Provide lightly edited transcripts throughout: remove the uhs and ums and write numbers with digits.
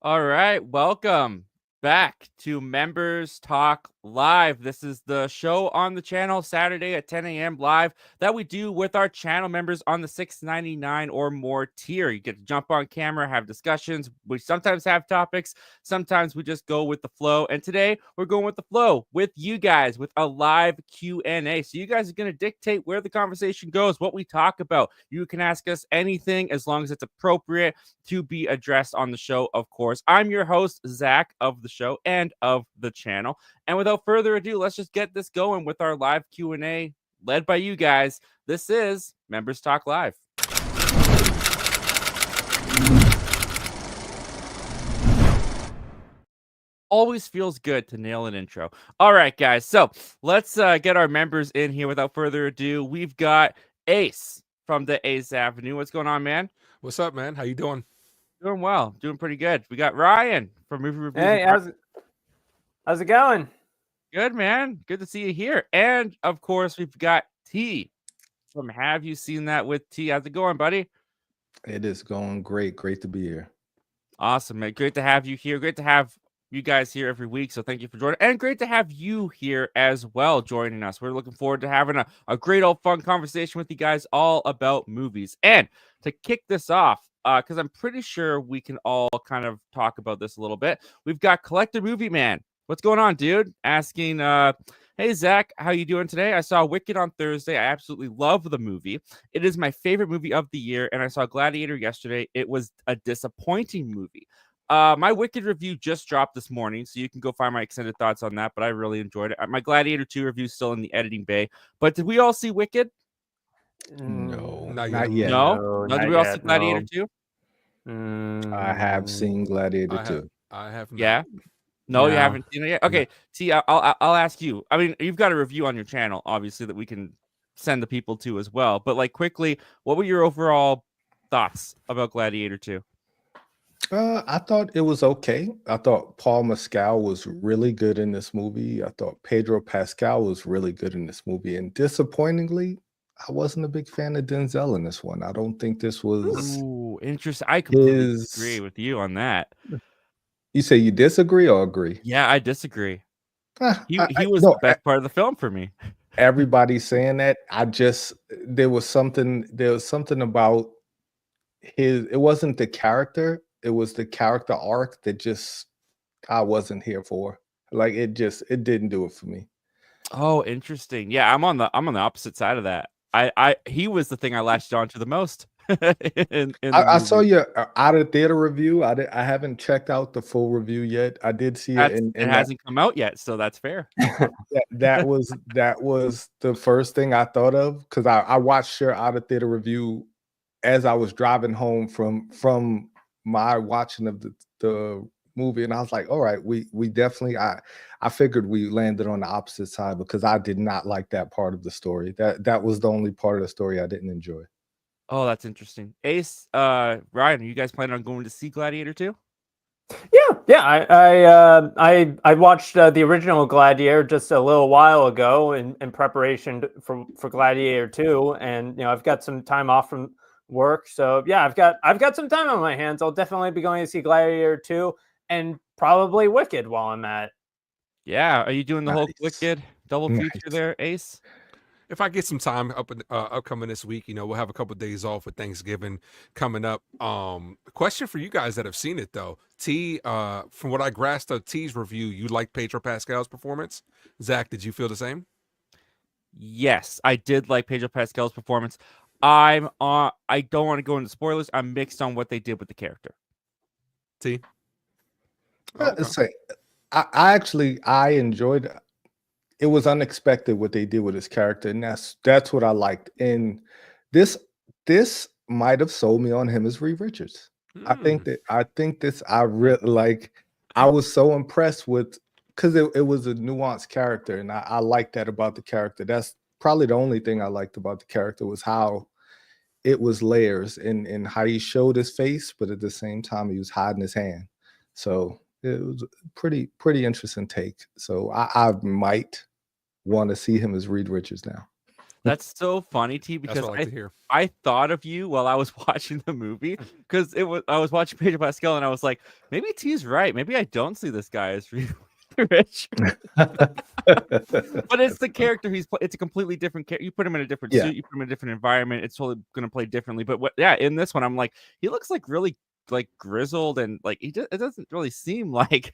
All right, welcome back to Members Talk Live. This is the show on the channel Saturday at 10 a.m. live that we do with our channel members on the $6.99 or more tier. You get to jump on camera, have discussions. We sometimes have topics, sometimes we just go with the flow. And today we're going with the flow with you guys with a live Q&A. So you guys are going to dictate where the conversation goes, what we talk about. You can ask us anything as long as it's appropriate to be addressed on the show, of course. I'm your host, Zach, of the show and of the channel. And without further ado, let's just get this going with our live Q&A led by you guys. This is Members Talk Live. Always feels good to nail an intro. All right, guys. So let's get our members in here without further ado. We've got Ace from the Ace Avenue. What's going on, man? What's up, man? How you doing? Doing well. Doing pretty good. We got Ryan from Movie Reviews. Hey, how's it going? Good, man. Good to see you here. And of course, we've got T from Have You Seen That with T. How's it going, buddy? It is going great. Great to be here. Awesome, man. Great to have you here. Great to have you guys here every week. So thank you for joining. And great to have you here as well joining us. We're looking forward to having a great old fun conversation with you guys all about movies. And to kick this off, because I'm pretty sure we can all kind of talk about this a little bit. We've got Collector Movie Man. What's going on, dude? Asking, hey, Zach, how you doing today? I saw Wicked on Thursday. I absolutely love the movie. It is my favorite movie of the year, and I saw Gladiator yesterday. It was a disappointing movie. My Wicked review just dropped this morning, so you can go find my extended thoughts on that, but I really enjoyed it. My Gladiator 2 review is still in the editing bay. But did we all see Wicked? No, Not not yet. yet. No? Did we all see Gladiator 2? I have seen Gladiator too. I have not. Yeah? No, you No. haven't seen it yet? Okay, T, I'll ask you. I mean, you've got a review on your channel, obviously, that we can send the people to as well. But, like, quickly, what were your overall thoughts about Gladiator 2? I thought it was okay. I thought Paul Mescal was really good in this movie. I thought Pedro Pascal was really good in this movie. And disappointingly, I wasn't a big fan of Denzel in this one. I don't think this was Ooh, interesting. I completely his. disagree with you on that. You say you disagree or agree? Yeah, I disagree. Ah, He was no, the best part of the film for me. everybody's saying that. There was something about his. It wasn't the character. It was the character arc that just I wasn't here for. Like it didn't do it for me. Oh, interesting. Yeah, I'm on the opposite side of that. He was the thing I latched on to the most. in the I saw movie. your out of theater review. I haven't checked out the full review yet. I did see it, and It hasn't come out yet, so that's fair. that was the first thing I thought of because I watched your out of theater review as I was driving home from my watching of the movie, and I was like, all right, we definitely I figured we landed on the opposite side because I did not like that part of the story. That was the only part of the story I didn't enjoy. Oh, that's interesting. Ace, Ryan, are you guys planning on going to see Gladiator 2? Yeah. I watched the original Gladiator just a little while ago in preparation for Gladiator 2, and I've got some time off from work, so yeah, I've got some time on my hands. I'll definitely be going to see Gladiator 2 and probably Wicked while I'm at. Yeah, are you doing the whole Nice. Wicked double feature Nice. there, Ace? If I get some time upcoming this week, we'll have a couple of days off with Thanksgiving coming up. Question for you guys that have seen it though. T, from what I grasped of T's review, you liked Pedro Pascal's performance. Zach, did you feel the same? Yes, I did like Pedro Pascal's performance. I don't want to go into spoilers. I'm mixed on what they did with the character. T. Say, I enjoyed. It was unexpected what they did with his character, and that's what I liked. And this might have sold me on him as Reed Richards. I think this I really like. I was so impressed with because it was a nuanced character, and I like that about the character. That's probably the only thing I liked about the character was how it was layers and how he showed his face, but at the same time he was hiding his hand. So it was a pretty interesting take. So I might want to see him as Reed Richards now. That's so funny, T, That's because what I like to hear. I thought of you while I was watching the movie because I was watching Pedro Pascal and I was like, maybe T's right. Maybe I don't see this guy as really rich. But it's the character it's a completely different character. You put him in a different Yeah. suit, you put him in a different environment, it's totally gonna play differently. But yeah, in this one, I'm like, he looks like really like grizzled and like it doesn't really seem like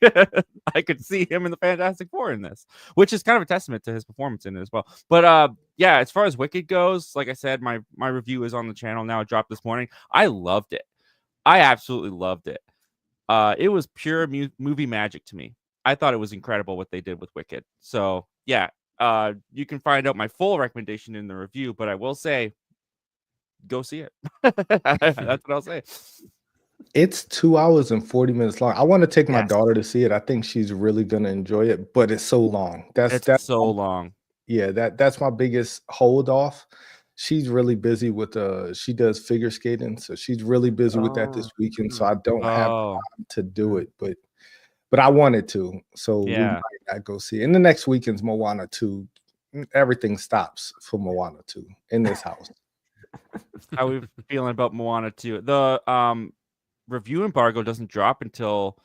I could see him in the Fantastic Four in this, which is kind of a testament to his performance in it as well. But yeah, as far as Wicked goes, like I said, my review is on the channel now. It dropped this morning. I loved it. I absolutely loved it. It was pure movie magic to me. I thought it was incredible what they did with Wicked. So yeah, you can find out my full recommendation in the review, but I will say, go see it. That's what I'll say. It's 2 hours and 40 minutes long. I want to take my Yes. daughter to see it. I think she's really gonna enjoy it, but it's so long. It's so long. Yeah, that's my biggest hold off. She's really busy with she does figure skating, so she's really busy with that this weekend. So I don't have time to do it, but I wanted to. So we Yeah. might not go see it. And the next weekend's Moana 2. Everything stops for Moana 2 in this house. How are we feeling about Moana 2? The review embargo doesn't drop until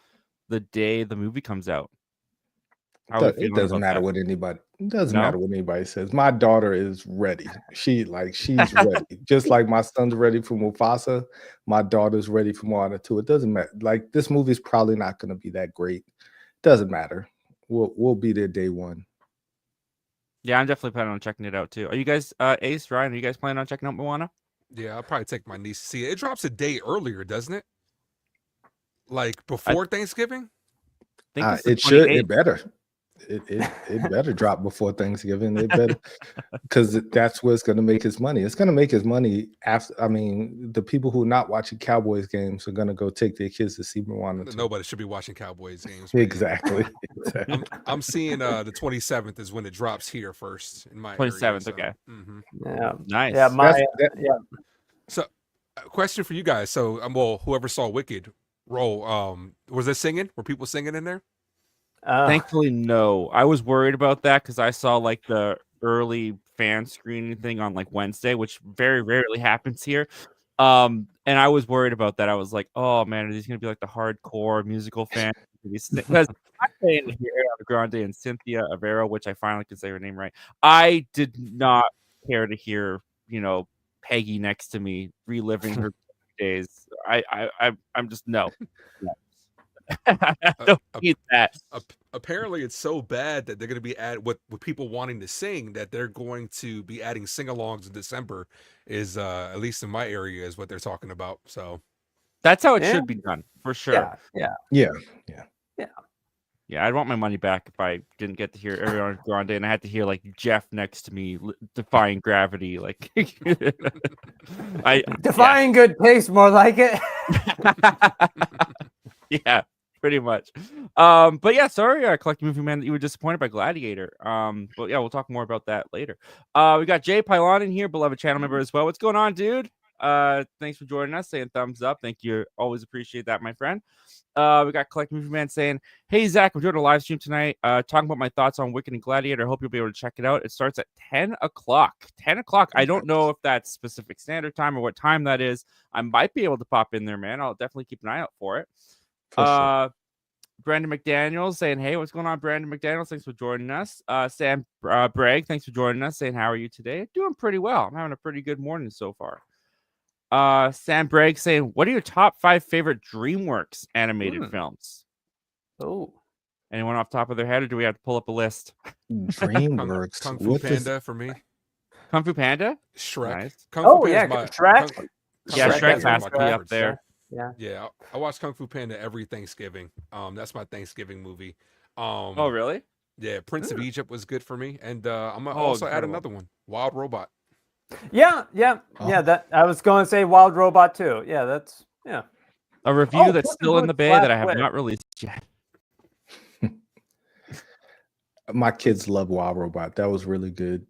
the day the movie comes out. It doesn't matter what anybody. It doesn't matter what anybody says. My daughter is ready. She's ready. Just like my son's ready for Mufasa, my daughter's ready for Moana 2. It doesn't matter. Like, this movie's probably not going to be that great. Doesn't matter. We'll be there day one. Yeah, I'm definitely planning on checking it out too. Are you guys, Ace, Ryan? Are you guys planning on checking out Moana? Yeah, I'll probably take my niece to see it. It drops a day earlier, doesn't it? Like before Thanksgiving? I think it should. It better. It better drop before Thanksgiving. It better, because that's what's going to make his money. It's going to make his money after. I mean, the people who are not watching Cowboys games are going to go take their kids to see Moana 2. Nobody should be watching Cowboys games. Exactly. I'm seeing the 27th is when it drops here first in my 27th. area, so. Okay. Mm-hmm. Yeah. Nice. Yeah. So, question for you guys. So, well, whoever saw Wicked, was there singing? Were people singing in there? Thankfully, no. I was worried about that because I saw like the early fan screening thing on like Wednesday, which very rarely happens here. And I was worried about that. I was like, oh man, are these gonna be like the hardcore musical fans? Because I'm saying here Ariana Grande and Cynthia Avera, which I finally can say her name right. I did not care to hear, Peggy next to me reliving her days. I'm just no. I don't need that. Apparently, it's so bad that they're going to be with people wanting to sing that they're going to be adding sing-alongs in December. Is at least in my area is what they're talking about. So that's how it should be done for sure. Yeah. I'd want my money back if I didn't get to hear Ariana Grande and I had to hear like Jeff next to me defying gravity. Like defying good taste, more like it. Yeah, pretty much. But yeah, sorry, Collecting Movie Man, that you were disappointed by Gladiator. But yeah, we'll talk more about that later. We got Jay Pylon in here, beloved channel member as well. What's going on, dude? Thanks for joining us, saying thumbs up. Thank you. Always appreciate that, my friend. We got Collecting Movie Man saying, hey Zach, I'm doing a live stream tonight, talking about my thoughts on Wicked and Gladiator. I hope you'll be able to check it out. It starts at 10 o'clock. 10 o'clock. I don't know if that's specific standard time or what time that is. I might be able to pop in there, man. I'll definitely keep an eye out for it. Sure. Brandon McDaniels saying, hey, what's going on, Brandon McDaniels? Thanks for joining us. Sam Bragg, thanks for joining us, saying, how are you today? Doing pretty well. I'm having a pretty good morning so far. Sam Bragg saying, what are your top 5 favorite DreamWorks animated films? Oh, anyone off the top of their head, or do we have to pull up a list? DreamWorks. Kung Fu Panda for me. Kung Fu Panda? Shrek. Nice. Shrek. Shrek has to be up there. Yeah, I watch Kung Fu Panda every Thanksgiving. That's my Thanksgiving movie. Oh, really? Yeah, Prince of Egypt was good for me, and I'm gonna also add another one, Wild Robot. That I was going to say Wild Robot too. A review that's still in the bay that I have not released yet. My kids love Wild Robot. That was really good.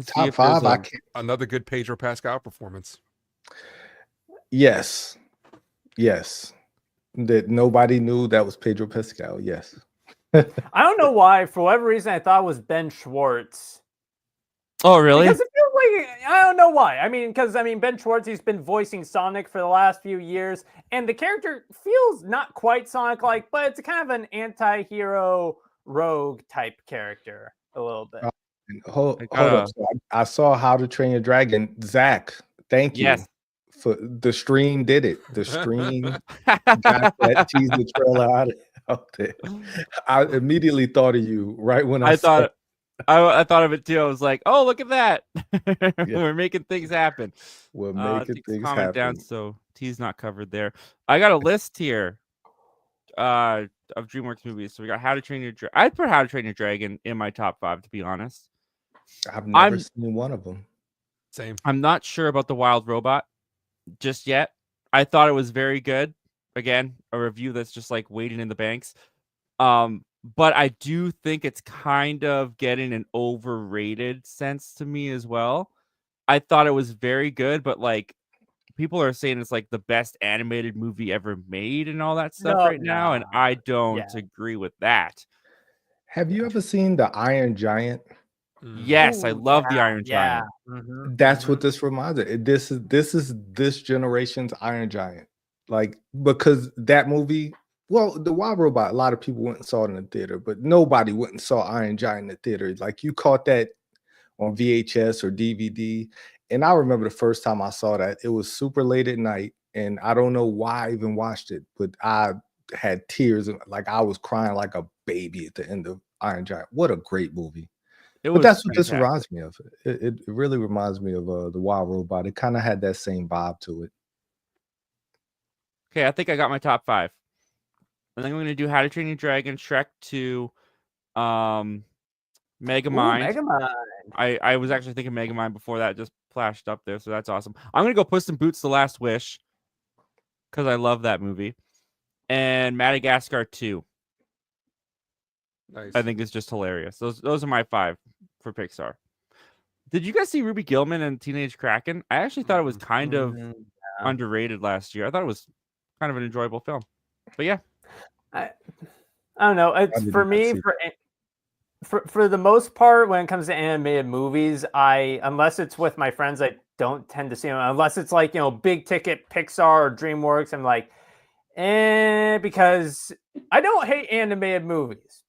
Top 5. Another good Pedro Pascal performance. Yes. That nobody knew that was Pedro Pascal. Yes. I don't know why. For whatever reason, I thought it was Ben Schwartz. Oh, really? Because it feels like, I don't know why. I mean, because Ben Schwartz, he's been voicing Sonic for the last few years, and the character feels not quite Sonic-like, but it's kind of an anti-hero rogue type character a little bit. Hold up. So I saw How to Train Your Dragon. Zach, thank you. Yes. For the stream did it. The stream got that teaser trailer out there. I immediately thought of you right when I saw it. I thought of it too. I was like, "Oh, look at that! We're making things happen. We're making things comment happen." down so T's not covered there. I got a list here of DreamWorks movies. So we got How to Train Your Dragon. I'd put How to Train Your Dragon in my top 5, to be honest. I've never seen one of them. Same. I'm not sure about The Wild Robot just yet. I thought it was very good. Again, a review that's just like waiting in the banks. But I do think it's kind of getting an overrated sense to me as well. I thought it was very good, but like people are saying it's like the best animated movie ever made and all that stuff now, and I don't agree with that. Have you ever seen The Iron Giant? Yes, I love The Iron Giant. That's what this reminds me. This is this generation's Iron Giant. Like, because that movie, well, The Wild Robot, a lot of people went and saw it in the theater, but nobody went and saw Iron Giant in the theater. Like, you caught that on VHS or DVD. And I remember the first time I saw that, it was super late at night. And I don't know why I even watched it, but I had tears. Like, I was crying like a baby at the end of Iron Giant. What a great movie. But that's what this reminds me of. It really reminds me of The Wild Robot. It kind of had that same vibe to it. Okay, I think I got my top 5. I think I'm going to do How to Train Your Dragon, Shrek 2, Megamind. Megamind. I was actually thinking Megamind before that just flashed up there, so that's awesome. I'm going to go Puss in Boots: The Last Wish because I love that movie. And Madagascar 2. Nice. I think it's just hilarious. Those are my 5 for Pixar. Did you guys see Ruby Gillman and Teenage Kraken? I actually thought it was kind of underrated last year. I thought it was kind of an enjoyable film. But yeah. I don't know. It's for me, for the most part, when it comes to animated movies, unless it's with my friends, I don't tend to see them. Unless it's like, big ticket Pixar or DreamWorks, I'm like, because I don't hate animated movies.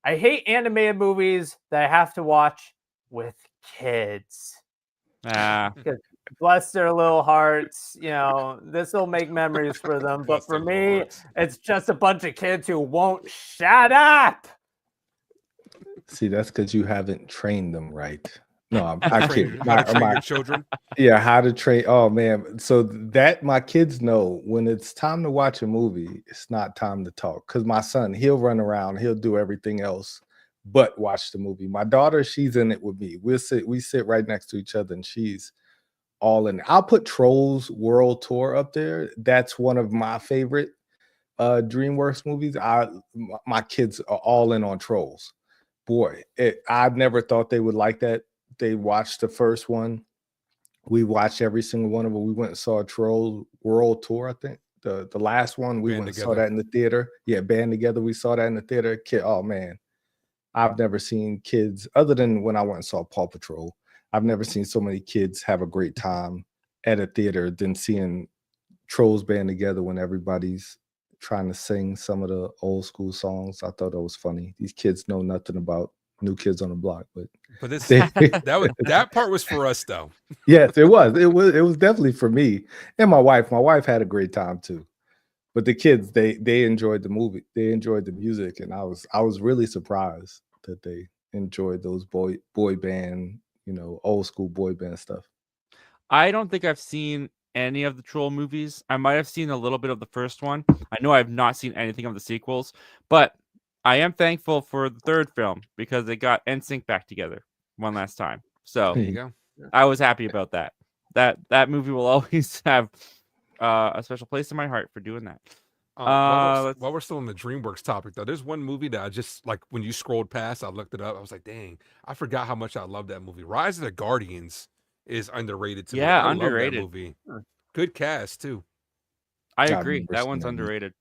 I hate animated movies that I have to watch with kids. Because bless their little hearts, this will make memories for them. But for me, it's just a bunch of kids who won't shut up. See, that's because you haven't trained them right. No, I can't. My children. Yeah, How to Train. Oh man, so that my kids know when it's time to watch a movie, it's not time to talk. Because my son, he'll run around, he'll do everything else but watch the movie. My daughter, she's in it with me. We sit right next to each other, and she's all in. I'll put Trolls World Tour up there. That's one of my favorite DreamWorks movies. My kids are all in on Trolls. Boy, I never thought they would like that. They watched the first one. We watched every single one of them. We went and saw a Troll World Tour, I think. The last one, we went and saw that in the theater. Yeah, Band Together. We saw that in the theater. Oh, man. I've never seen kids, other than when I went and saw Paw Patrol, I've never seen so many kids have a great time at a theater than seeing Trolls Band Together when everybody's trying to sing some of the old school songs. I thought that was funny. These kids know nothing about New Kids on the Block, but this that part was for us though. Yes, it was. It was definitely for me and my wife. My wife had a great time too. But the kids, they enjoyed the movie. They enjoyed the music, and I was really surprised that they enjoyed those boy band, old school boy band stuff. I don't think I've seen any of the Troll movies. I might have seen a little bit of the first one. I know I've not seen anything of the sequels, but I am thankful for the third film because they got NSYNC back together one last time. So there you go. I was happy about that. That movie will always have a special place in my heart for doing that. While we're still on the DreamWorks topic, though, there's one movie that I just like when you scrolled past, I looked it up. I was like, dang, I forgot how much I love that movie. Rise of the Guardians is underrated to me. I underrated. Love that movie. Good cast too. I agree. That one's underrated.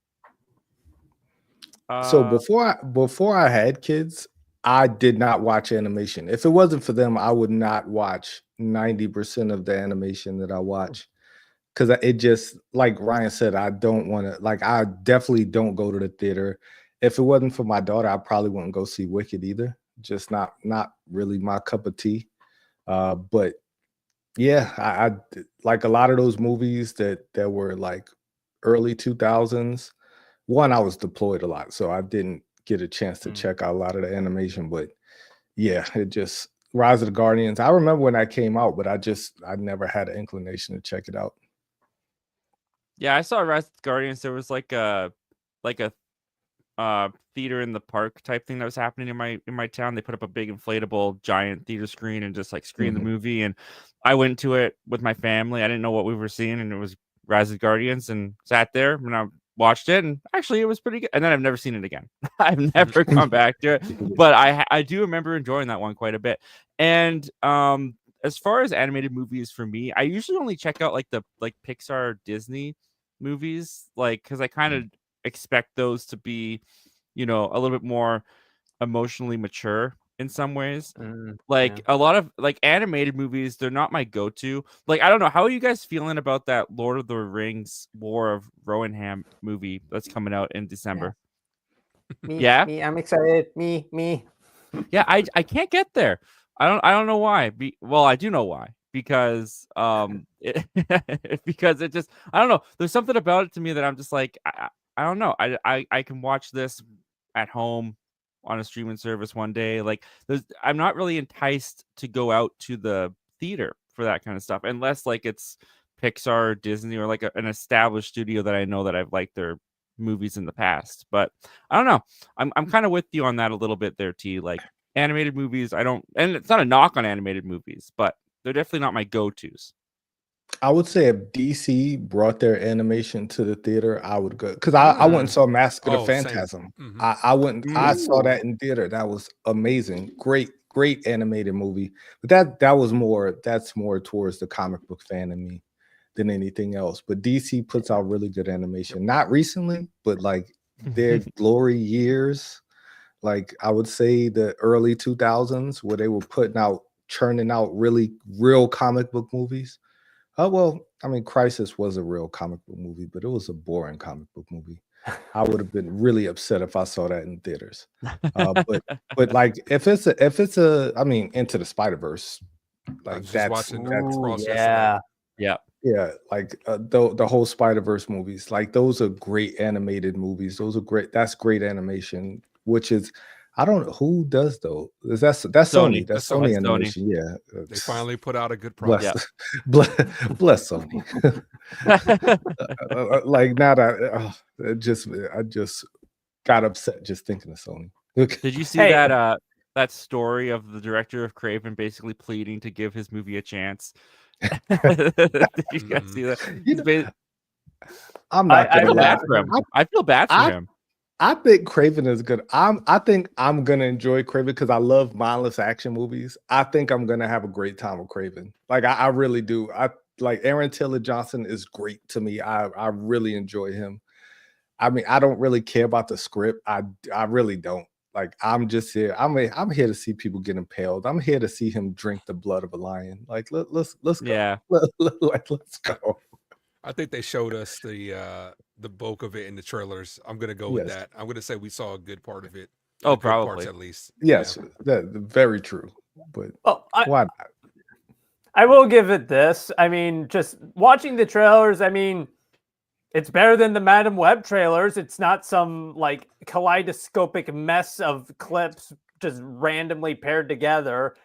So before I had kids, I did not watch animation. If it wasn't for them, I would not watch 90% of the animation that I watch. Because it just, like Ryan said, I don't want to, like, I definitely don't go to the theater. If it wasn't for my daughter, I probably wouldn't go see Wicked either. Just not really my cup of tea. But yeah, I like a lot of those movies that were like early 2000s. One, I was deployed a lot, so I didn't get a chance to check out a lot of the animation. But yeah, it just Rise of the Guardians. I remember when that came out, but I never had an inclination to check it out. Yeah, I saw Rise of the Guardians. There was like a theater in the park type thing that was happening in my town. They put up a big inflatable giant theater screen and just like screened the movie. And I went to it with my family. I didn't know what we were seeing, and it was Rise of the Guardians, and sat there and I watched it, and actually it was pretty good. And then I've never seen it again. I've never gone back to it, but I do remember enjoying that one quite a bit. And as far as animated movies for me, I usually only check out like the Pixar Disney movies, like because I kind of expect those to be, a little bit more emotionally mature in some ways. Like a lot of like animated movies, they're not my go-to. Like, I don't know, how are you guys feeling about that Lord of the Rings War of Rohanham movie that's coming out in December? Me, I'm excited. Me. Yeah, I can't get there. I don't know why. Well, I do know why. Because because it just, I don't know. There's something about it to me that I'm just like, I don't know. I can watch this at home on a streaming service one day. Like, I'm not really enticed to go out to the theater for that kind of stuff, unless like it's Pixar or Disney or like an established studio that I know that I've liked their movies in the past. But I don't know. I'm kind of with you on that a little bit there, T. Like, animated movies, I don't, and it's not a knock on animated movies, but they're definitely not my go-tos. I would say if DC brought their animation to the theater, I would go, because I went and saw Mask of the Phantasm. I went, I saw that in theater. That was amazing. Great animated movie. But that's more towards the comic book fan in me than anything else. But DC puts out really good animation. Not recently, but like their glory years, like I would say the early 2000s, where they were churning out really real comic book movies. Oh, well, I mean, Crisis was a real comic book movie, but it was a boring comic book movie. I would have been really upset if I saw that in theaters. But like if it's I mean, Into the Spider-Verse, like that's yeah. Yeah, like the whole Spider-Verse movies, like those are great animated movies. Those are great. That's great animation, which is, I don't know who does though. That's Sony. That's Sony animation. Yeah, they finally put out a good product. Bless Sony. Like now that I just got upset just thinking of Sony. Did you see that story of the director of Kraven basically pleading to give his movie a chance? Did you guys see that? I'm not gonna lie. I feel bad for him. I think Kraven is good. I think I'm gonna enjoy Kraven because I love mindless action movies. I think I'm gonna have a great time with Kraven. Like I really do. I like Aaron Taylor Johnson is great to me. I really enjoy him. I mean, I don't really care about the script. I really don't. Like I'm just here. I'm here to see people get impaled. I'm here to see him drink the blood of a lion. Like let's go. Yeah. Let's go. I think they showed us the bulk of it in the trailers. I'm gonna go with that. I'm gonna say we saw a good part of it. Oh, probably parts at least. Yes, that very true. But why not? I will give it this. I mean, just watching the trailers, I mean, it's better than the Madam Web trailers. It's not some like kaleidoscopic mess of clips just randomly paired together.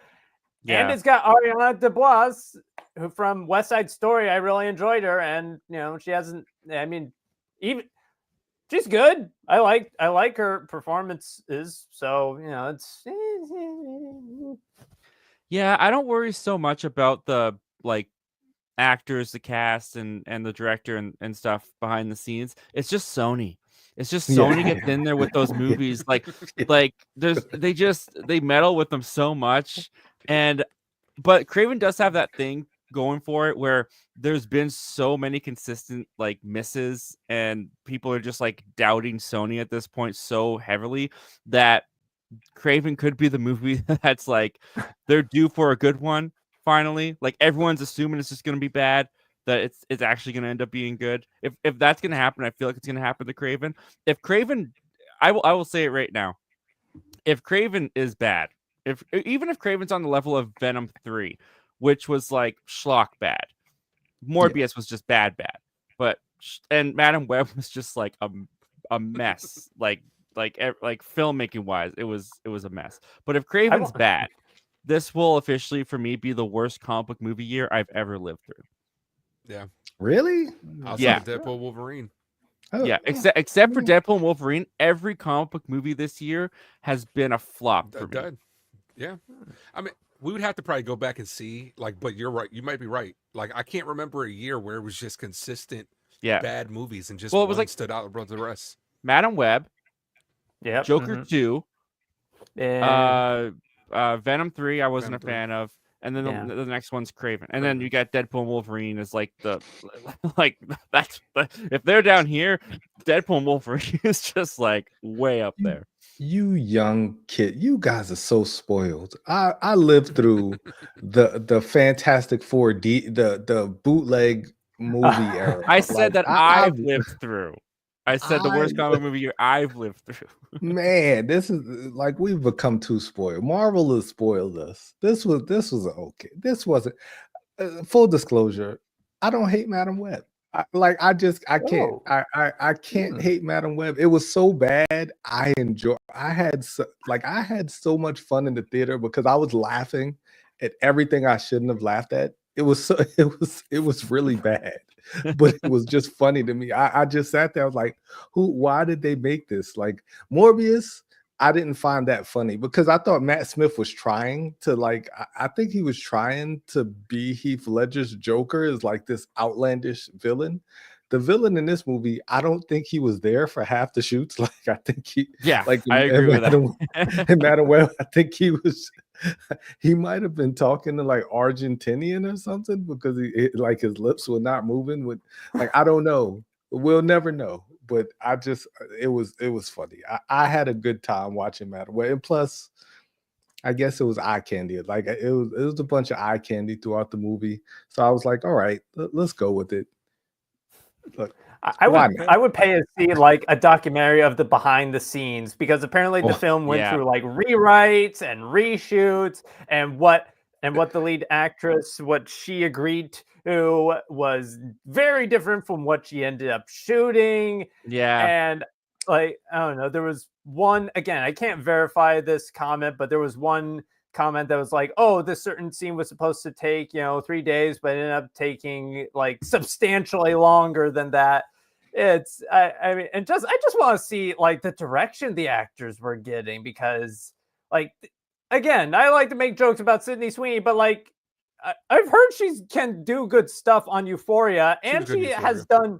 Yeah. And it's got Ariana DeBose, who from West Side Story. I really enjoyed her, and she hasn't. I mean, even she's good. I like her performances. So it's. Yeah, I don't worry so much about the like actors, the cast, and the director and stuff behind the scenes. It's just Sony. It's just Sony gets in there with those movies. Like they meddle with them so much. But Kraven does have that thing going for it where there's been so many consistent like misses, and people are just like doubting Sony at this point so heavily that Kraven could be the movie that's like they're due for a good one finally. Like everyone's assuming it's just going to be bad, that it's actually going to end up being good. If that's going to happen, I feel like it's going to happen to Kraven. If Kraven, I will say it right now. If Kraven is bad, even if Kraven's on the level of Venom 3, which was like schlock bad, Morbius was just bad, but and Madam Web was just like a mess, like filmmaking wise, it was a mess. But if Kraven's bad, this will officially for me be the worst comic book movie year I've ever lived through. Yeah, really? Outside of Deadpool, Wolverine. Oh, yeah, except for Deadpool and Wolverine, every comic book movie this year has been a flop for me. Yeah, I mean, we would have to probably go back and see, like, but you're right. You might be right. Like, I can't remember a year where it was just consistent bad movies and just it was one like stood out above the rest. Madam Web, yeah, Joker 2, and Venom 3. I wasn't a fan of, and then the next one's Kraven, and then you got Deadpool and Wolverine as like the that's if they're down here, Deadpool and Wolverine is just like way up there. You young kid, you guys are so spoiled. I lived through the Fantastic Four, the bootleg movie era. I said that I've lived through. I said the worst comic movie year I've lived through. Man, this is like we've become too spoiled. Marvel has spoiled us. This was okay. This wasn't. Full disclosure, I don't hate Madam Web. I can't. I can't hate Madam Web. It was so bad. I had so much fun in the theater because I was laughing at everything I shouldn't have laughed at. It was really bad, but it was just funny to me. I just sat there. I was like, why did they make this? Like Morbius, I didn't find that funny because I thought Matt Smith was trying to I think he was trying to be Heath Ledger's Joker as like this outlandish villain. The villain in this movie, I don't think he was there for half the shoots. Like I think I agree with that. And Madam Web, I think he might have been talking to like Argentinian or something because like his lips were not moving with I don't know. We'll never know. But it was funny. I had a good time watching Madam Web. And plus, I guess it was eye candy. Like it was a bunch of eye candy throughout the movie. So I was like, all right, let's go with it. Look, I would pay to see like a documentary of the behind the scenes because apparently the film went through like rewrites and reshoots and what the lead actress, what she agreed to was very different from what she ended up shooting. Yeah. And like, I don't know, there was one, again, I can't verify this comment, but there was one comment that was like, oh, this certain scene was supposed to take 3 days, but it ended up taking like substantially longer than that. It's I mean, and I just want to see like the direction the actors were getting because like again, I like to make jokes about Sydney Sweeney, but like I've heard she can do good stuff on Euphoria, and she has done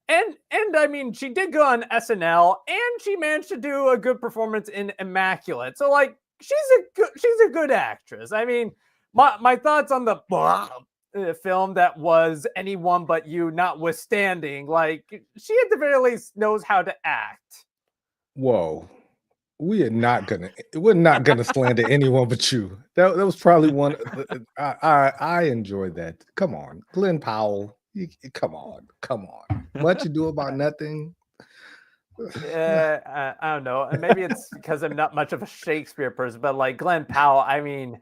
and I mean she did go on SNL and she managed to do a good performance in Immaculate. So like she's a good actress. I mean, my thoughts on the film that was Anyone But You notwithstanding, like she at the very least knows how to act. Whoa. We're not gonna slander Anyone But You. That was probably one. I enjoyed that. Come on, Glenn Powell. Come on. Much Ado About Nothing. I don't know. And maybe it's because I'm not much of a Shakespeare person, but like Glenn Powell, I mean,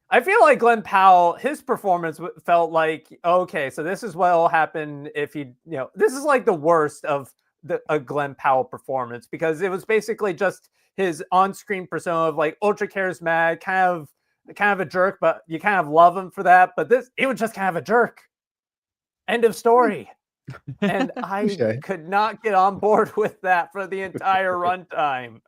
I feel like Glenn Powell, his performance felt like, okay, so this is what will happen if this is like the worst of a Glenn Powell performance because it was basically just his on-screen persona of like ultra charismatic, kind of a jerk, but you kind of love him for that. But it was just kind of a jerk. End of story. And I could not get on board with that for the entire runtime.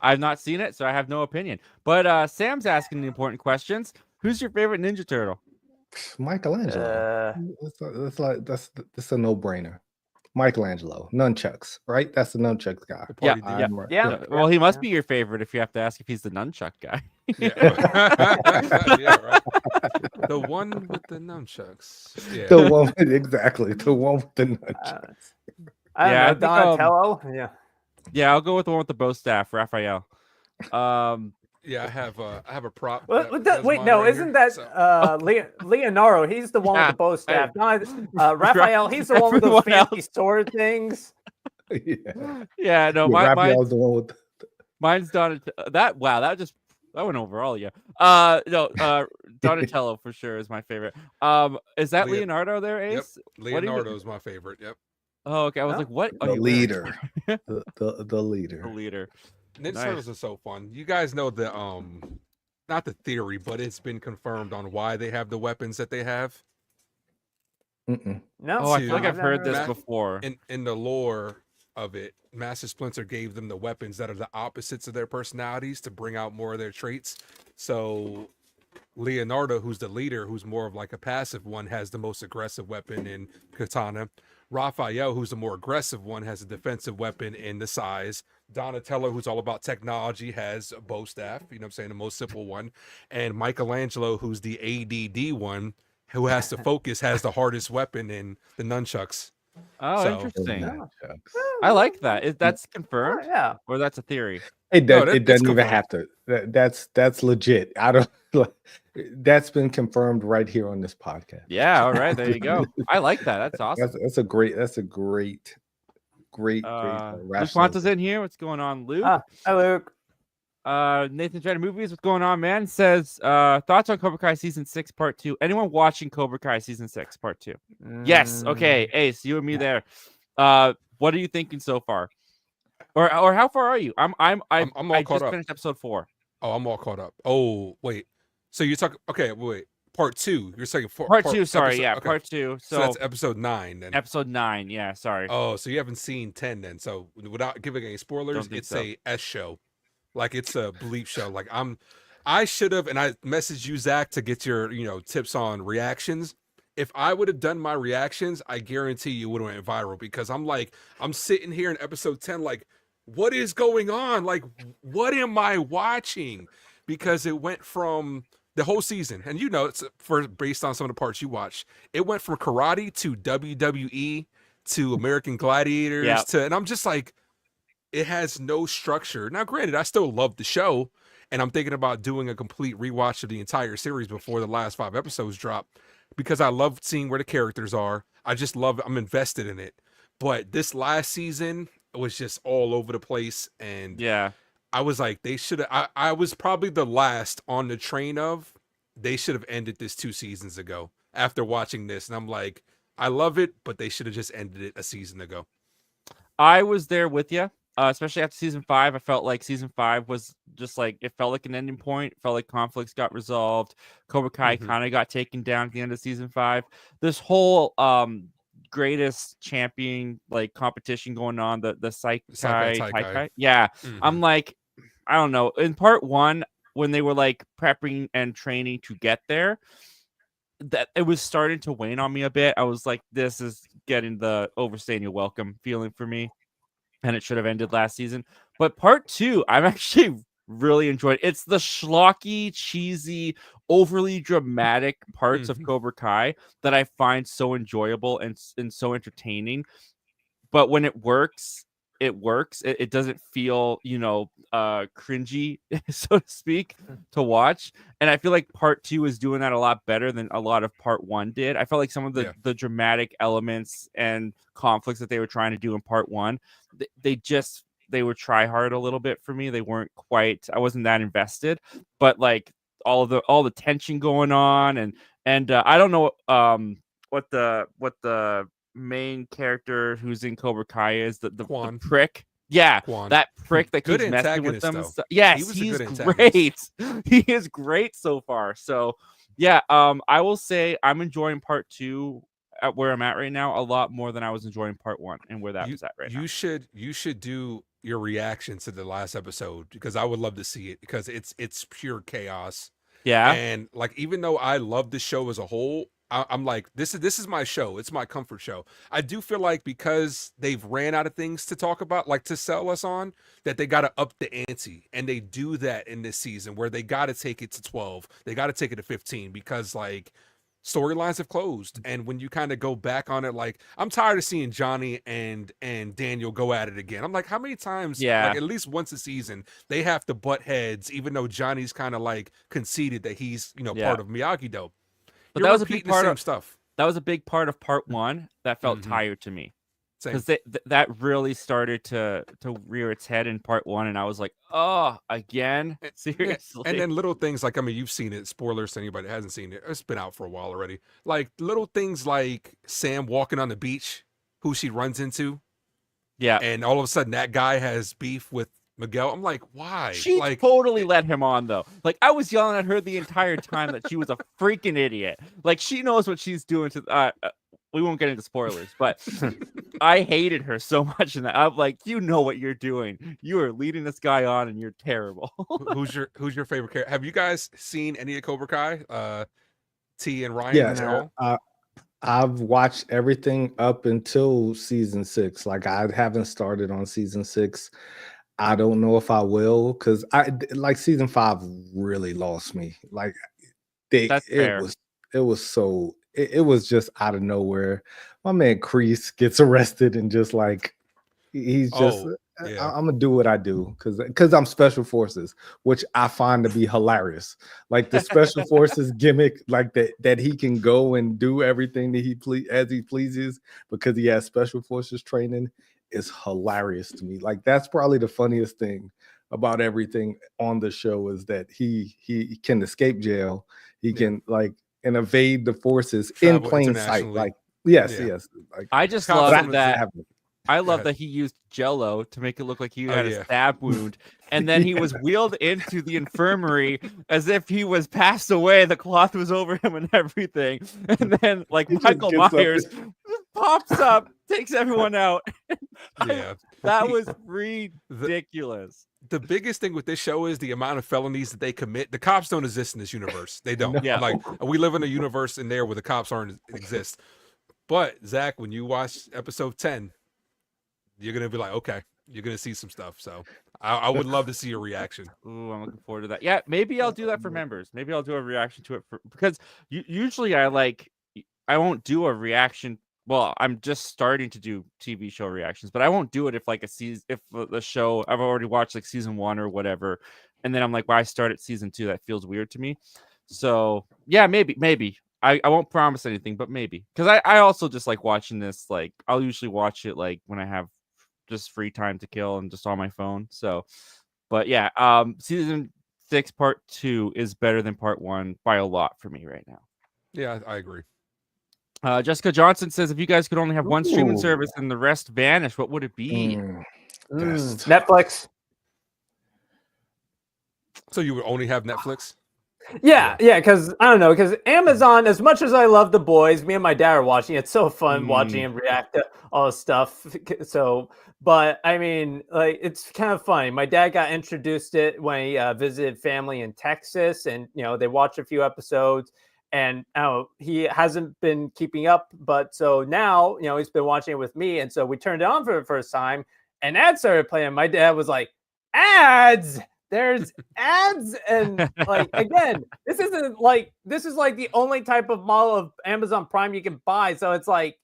I've not seen it, so I have no opinion. But Sam's asking the important questions. Who's your favorite Ninja Turtle? Michelangelo. That's a no-brainer. Michelangelo, nunchucks, right? That's the nunchucks guy. Yeah. Well, he must be your favorite if you have to ask if he's the nunchuck guy. Yeah, right. The one with the nunchucks. Yeah. The one exactly. The one with the nunchucks. I don't know, Donatello. Yeah, I'll go with the one with the bow staff, Raphael. Yeah, I have a prop. Well, That's wait, mine no, right isn't here. that So, Leonardo? He's the one with the bow staff. Raphael, he's the one with those Everyone fancy sword things. Yeah. Yeah, no, Yeah, Raphael's the one with mine's Donatello. That went over all of you. No, Donatello for sure is my favorite. Is that Leonardo there, yep, Ace? Leonardo is my favorite. Yep. Oh, okay. I was Oh. like, what are the you wearing? leader. The The leader. leader. Ninja Nice. Turtles are so fun. You guys know the not the theory, but it's been confirmed on why they have the weapons that they have. Mm-mm. No, Oh, I feel like To I've heard this Ma- before. In the lore of it, Master Splinter gave them the weapons that are the opposites of their personalities to bring out more of their traits. So Leonardo, who's the leader, who's more of like a passive one, has the most aggressive weapon in Katana. Raphael, who's the more aggressive one, has a defensive weapon in the size. Donatello, who's all about technology, has a bow staff, you know what I'm saying, the most simple one. And Michelangelo, who's the ADD one, who has to focus, has the hardest weapon in the nunchucks. Oh, So- interesting. Oh. I like that. That's Oh, confirmed, yeah. or that's a theory. It No, does. It that's doesn't even confirmed. have to. That's legit. I don't. That's been confirmed right here on this podcast. Yeah. All right. There you go. I like that. That's awesome. That's a great. That's a great. Luke rationalization. Ponta's in here. What's going on, Luke? Hi, Luke. Nathan Jenner Movies. What's going on, man? Says thoughts on Cobra Kai season 6 part 2. Anyone watching Cobra Kai season 6 part 2? Yes. Okay. Ace, you and me there. What are you thinking so far? Or how far are you? I'm all caught just up. finished episode 4. Oh, I'm all caught up. Oh, wait. So you're talking? Okay, wait. Part 2. You're saying Part 2. Sorry, episode, yeah, okay. part 2. So that's episode 9 then. Episode 9. Yeah, sorry. Oh, so you haven't seen 10 then. So without giving any spoilers, it's a S show. Like it's a bleep show. Like I should have, and I messaged you, Zach, to get your, tips on reactions. If I would have done my reactions, I guarantee you would have went viral, because I'm sitting here in episode 10, like, what is going on? Like, what am I watching? Because it went from the whole season, and it's based on some of the parts you watched, it went from karate to WWE to American Gladiators and I'm just like, it has no structure. Now, granted, I still love the show, and I'm thinking about doing a complete rewatch of the entire series before the last 5 episodes drop, because I love seeing where the characters are. I'm invested in it. But this last season was just all over the place, and I was like, they should have. I was probably the last on the train of, they should have ended this 2 seasons ago after watching this, and I'm like, I love it, but they should have just ended it a season ago. I was there with you. Especially after season 5, I felt like season 5 was just like, it felt like an ending point. It felt like conflicts got resolved. Cobra Kai kind of got taken down at the end of season 5. This whole greatest champion like competition going on, the Saikai. Yeah. I'm like, I don't know. In part 1, when they were like prepping and training to get there, that it was starting to wane on me a bit. I was like, this is getting the overstaying your welcome feeling for me, and it should have ended last season. But part 2, I'm actually really enjoyed. It's the schlocky, cheesy, overly dramatic parts of Cobra Kai that I find so enjoyable and so entertaining. But when it works, it works. It doesn't feel, cringy, so to speak, to watch. And I feel like part 2 is doing that a lot better than a lot of part 1 did. I felt like some of the dramatic elements and conflicts that they were trying to do in part 1, they were try hard a little bit for me. They weren't quite, I wasn't that invested, but like all the tension going on, and I don't know what the main character who's in Cobra Kai is, the prick. Yeah, Quan. That prick that keeps messing with them. Yes, he's great. He is great so far. So yeah, I will say I'm enjoying part 2 at where I'm at right now a lot more than I was enjoying part 1 and where that was at right now. You should do your reaction to the last episode, because I would love to see it, because it's pure chaos. Yeah. And like, even though I love the show as a whole, I'm like, this is my show. It's my comfort show. I do feel like, because they've ran out of things to talk about, like to sell us on, that they got to up the ante, and they do that in this season, where they got to take it to 12. They got to take it to 15, because like, storylines have closed. And when you kind of go back on it, like, I'm tired of seeing Johnny and Daniel go at it again. I'm like, how many times, like at least once a season, they have to butt heads, even though Johnny's kind of like conceded that he's, part of Miyagi-Do. But You're that was a repeating big part the same of stuff. That was a big part of part 1 that felt tired to me. Same. Because that really started to rear its head in part 1, and I was like, oh, again? Seriously? And then little things like, I mean, you've seen it. Spoilers to anybody that hasn't seen it. It's been out for a while already. Like little things like Sam walking on the beach, who she runs into. Yeah. And all of a sudden that guy has beef with Miguel. I'm like, why? She like, totally let him on, though. Like, I was yelling at her the entire time that she was a freaking idiot. Like, she knows what she's doing to... we won't get into spoilers, but I hated her so much in that. I'm like, you know what you're doing. You are leading this guy on, and you're terrible. Who's your favorite character? Have you guys seen any of Cobra Kai? T and Ryan? Yeah, I've watched everything up until season 6. Like, I haven't started on season 6. I don't know if I will, because like season 5 really lost me. Like, it was just out of nowhere. My man Kreese gets arrested and just like he's just I'm gonna do what I do because I'm special forces, which I find to be hilarious. Like the special forces gimmick, like that he can go and do everything that as he pleases because he has special forces training is hilarious to me. Like that's probably the funniest thing about everything on the show is that he can escape jail. He can like and evade the forces in plain sight. Like yes. Like I just love that. I love that he used Jell-O to make it look like he had a stab wound, and then he was wheeled into the infirmary as if he was passed away. The cloth was over him and everything, and then like Michael Myers pops up, takes everyone out. That was ridiculous. The biggest thing with this show is the amount of felonies that they commit. The cops don't exist in this universe. They don't. No. Like we live in a universe in there where the cops aren't exist. But Zach, when you watch episode 10, you're gonna be like, okay, you're gonna see some stuff. So I would love to see your reaction. Ooh, I'm looking forward to that. Yeah, maybe I'll do that for members. Maybe I'll do a reaction to it because usually I won't do a reaction. Well, I'm just starting to do TV show reactions, but I won't do it if like if the show I've already watched like season 1 or whatever, and then I'm like, well, I start at season 2. That feels weird to me. So yeah, maybe. I won't promise anything, but maybe because I also just like watching this. Like I'll usually watch it like when I have just free time to kill and just on my phone. So, but yeah, season 6 part 2 is better than part 1 by a lot for me right now. Yeah, I agree. Jessica Johnson says, if you guys could only have one streaming service and the rest vanish, what would it be? Netflix. So you would only have Netflix? Yeah, because I don't know, because Amazon, as much as I love The Boys, me and my dad are watching. It's so fun watching him react to all this stuff. So, but I mean, like, it's kind of funny. My dad got introduced to it when he visited family in Texas, and they watched a few episodes. And he hasn't been keeping up, but so now, he's been watching it with me. And so we turned it on for the first time and ads started playing. My dad was like, ads, there's ads. And like, again, this is like the only type of model of Amazon Prime you can buy. So it's like,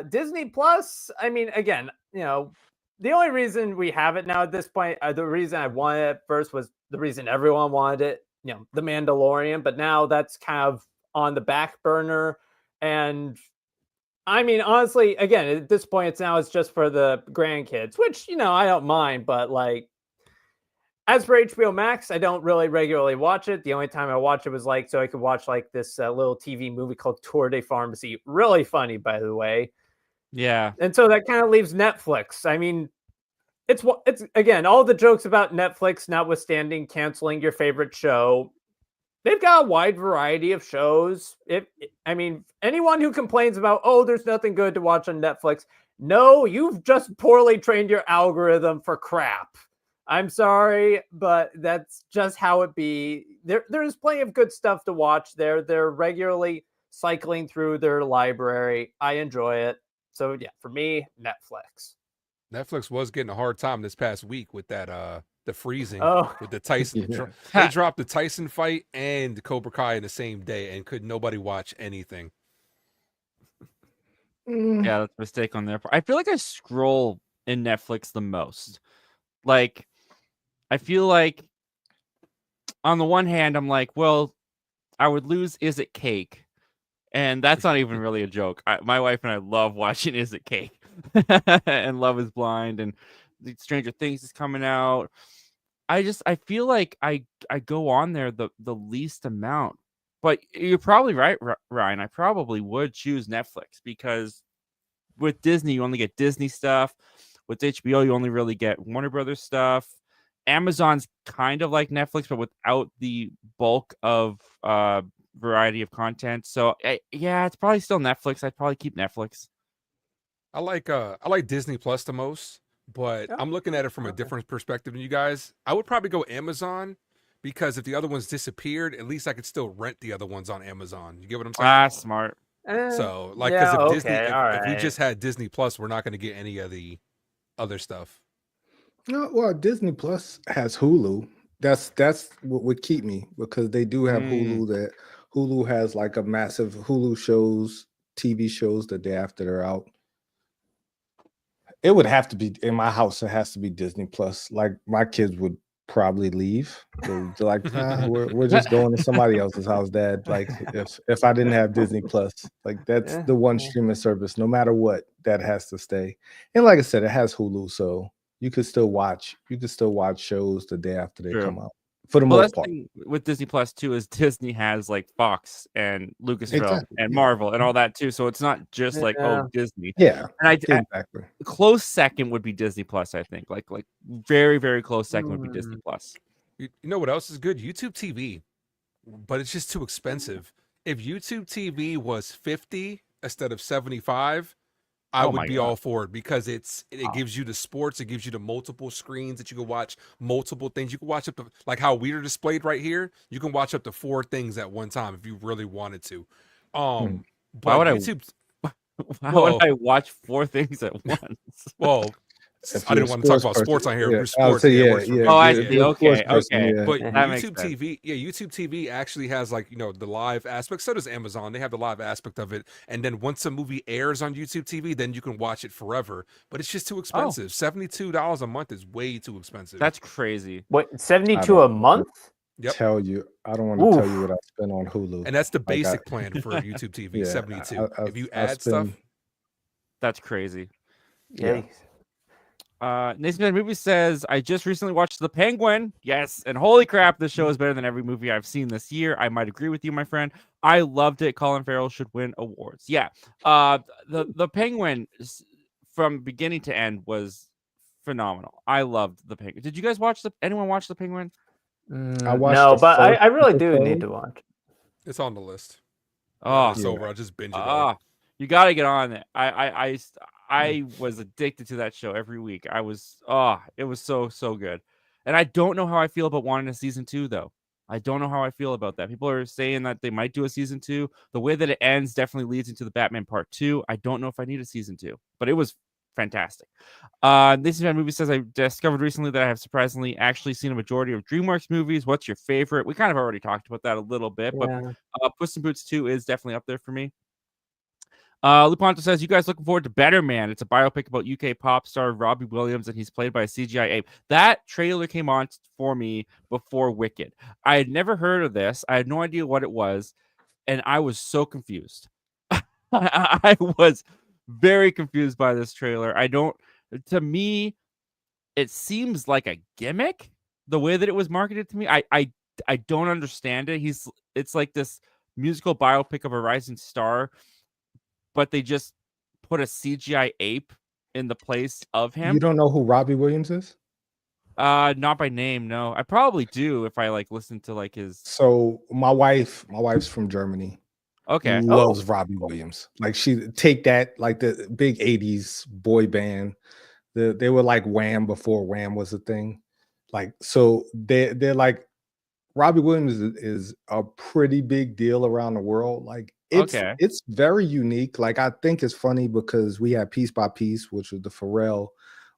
Disney Plus. I mean, again, the only reason we have it now at this point, the reason I wanted it first was the reason everyone wanted it. The Mandalorian, but now that's kind of on the back burner. And I mean, honestly, again, at this point, it's just for the grandkids, which, I don't mind. But like, as for HBO Max, I don't really regularly watch it. The only time I watch it was like, so I could watch like this little TV movie called Tour de Pharmacy. Really funny, by the way. Yeah. And so that kind of leaves Netflix. I mean, it's again, all the jokes about Netflix, notwithstanding canceling your favorite show, they've got a wide variety of shows. Anyone who complains about, there's nothing good to watch on Netflix, no, you've just poorly trained your algorithm for crap. I'm sorry, but that's just how it be. There's plenty of good stuff to watch there. They're regularly cycling through their library. I enjoy it. So yeah, for me, Netflix. Netflix was getting a hard time this past week with that the freezing Oh, with the Tyson. Yeah. They dropped the Tyson fight and the Cobra Kai in the same day, and could nobody watch anything. Yeah, that's a mistake on their part. I feel like I scroll in Netflix the most. Like, I feel like on the one hand, I'm like, well, I would lose Is It Cake? And that's not even really a joke. My wife and I love watching Is It Cake? And Love is Blind, and Stranger Things is coming out. I feel like I go on there the least amount. But you're probably right, Ryan. I probably would choose Netflix because with Disney, you only get Disney stuff. With HBO, you only really get Warner Brothers stuff. Amazon's kind of like Netflix, but without the bulk of variety of content. So yeah, it's probably still Netflix. I'd probably keep Netflix. I like Disney Plus the most, but I'm looking at it from a different perspective than you guys. I would probably go Amazon because if the other ones disappeared, at least I could still rent the other ones on Amazon. You get what I'm saying? Smart. So, like, yeah, because if okay, Disney, all if we right. just had Disney Plus, we're not going to get any of the other stuff. No, well, Disney Plus has Hulu. That's what would keep me because they do have Hulu. That Hulu has like a massive Hulu shows, TV shows the day after they're out. It would have to be in my house. It has to be Disney Plus. Like my kids would probably leave. They're like, nah, we're just going to somebody else's house, Dad. Like if I didn't have Disney Plus, like that's the one streaming service. No matter what, that has to stay. And like I said, it has Hulu, so you could still watch. You could still watch shows the day after they come out. For the most That's part. the thing with Disney Plus too is Disney has like Fox and Lucasfilm Exactly, and yeah. Marvel and all that too. So it's not just like Disney. Yeah, and exactly. Close second would be Disney Plus. I think like very very close second would be Disney Plus. You know what else is good? YouTube TV, but it's just too expensive. If YouTube TV was 50 instead of 75, I would be all for it because it gives you the sports, it gives you the multiple screens that you can watch multiple things. You can watch up to, like how we're displayed right here. You can watch up to 4 things at one time if you really wanted to. But Why would YouTube, why would I watch 4 things at once? Well, I didn't want to talk about sports on here. Yeah, We're sports. I see. Okay. But That makes YouTube sense. TV, YouTube TV actually has like, the live aspect. So does Amazon. They have the live aspect of it. And then once a movie airs on YouTube TV, then you can watch it forever. But it's just too expensive. $72 a month is way too expensive. That's crazy. What, 72 a month? Yep. Tell you, I don't want to tell you what I spend on Hulu. And that's the basic plan for YouTube TV, 72. If you add stuff, that's crazy. Yeah. Nathan Movie says, I just recently watched The Penguin. Yes. And holy crap, this show is better than every movie I've seen this year. I might agree with you, my friend. I loved it. Colin Farrell should win awards. Yeah. The Penguin from beginning to end was phenomenal. I loved The Penguin. Did you guys anyone watch The Penguin? I watched no, but I really do need to watch. It's on the list. Oh, it's over. I'll just binge it all. You got to get on it. I was addicted to that show every week. It was so good. And I don't know how I feel about wanting a season 2 though. I don't know how I feel about that. People are saying that they might do a season 2. The way that it ends definitely leads into the Batman Part 2. I don't know if I need a season 2, but it was fantastic. This movie says, I discovered recently that I have surprisingly actually seen a majority of DreamWorks movies. What's your favorite? We kind of already talked about that a little bit, but Puss in Boots 2 is definitely up there for me. Luponto says, you guys looking forward to Better Man? It's a biopic about UK pop star Robbie Williams, and he's played by a CGI ape. That trailer came on for me before Wicked. I had never heard of this. I had no idea what it was, and I was so confused. I was very confused by this trailer. To me, it seems like a gimmick, the way that it was marketed to me. I don't understand it. It's like this musical biopic of a rising star, but they just put a CGI ape in the place of him. You don't know who Robbie Williams is? Not by name, no. I probably do if I listen to his. So my wife's from Germany. Okay. Loves Robbie Williams. Like she take that, like the big 80s boy band. They were like Wham before Wham was a thing. Like, so they're like, Robbie Williams is a pretty big deal around the world. Like it's very unique. Like I think it's funny because we had Piece by Piece, which was the Pharrell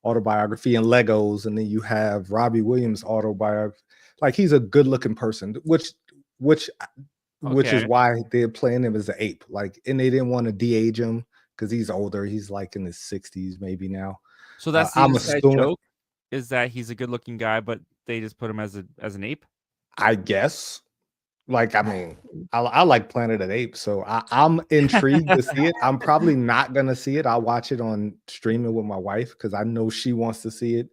autobiography and Legos, and then you have Robbie Williams autobiography. Like he's a good looking person, which is Okay. why they're playing him as an ape. Like, and they didn't want to de-age him because he's older. He's like in his 60s maybe now. So that's the I'm inside assuming, joke, is that he's a good-looking guy, but they just put him as an ape? I guess. Like, I mean, I like Planet of the Apes, so I'm intrigued to see it. I'm probably not gonna see it. I'll watch it on streaming with my wife because I know she wants to see it.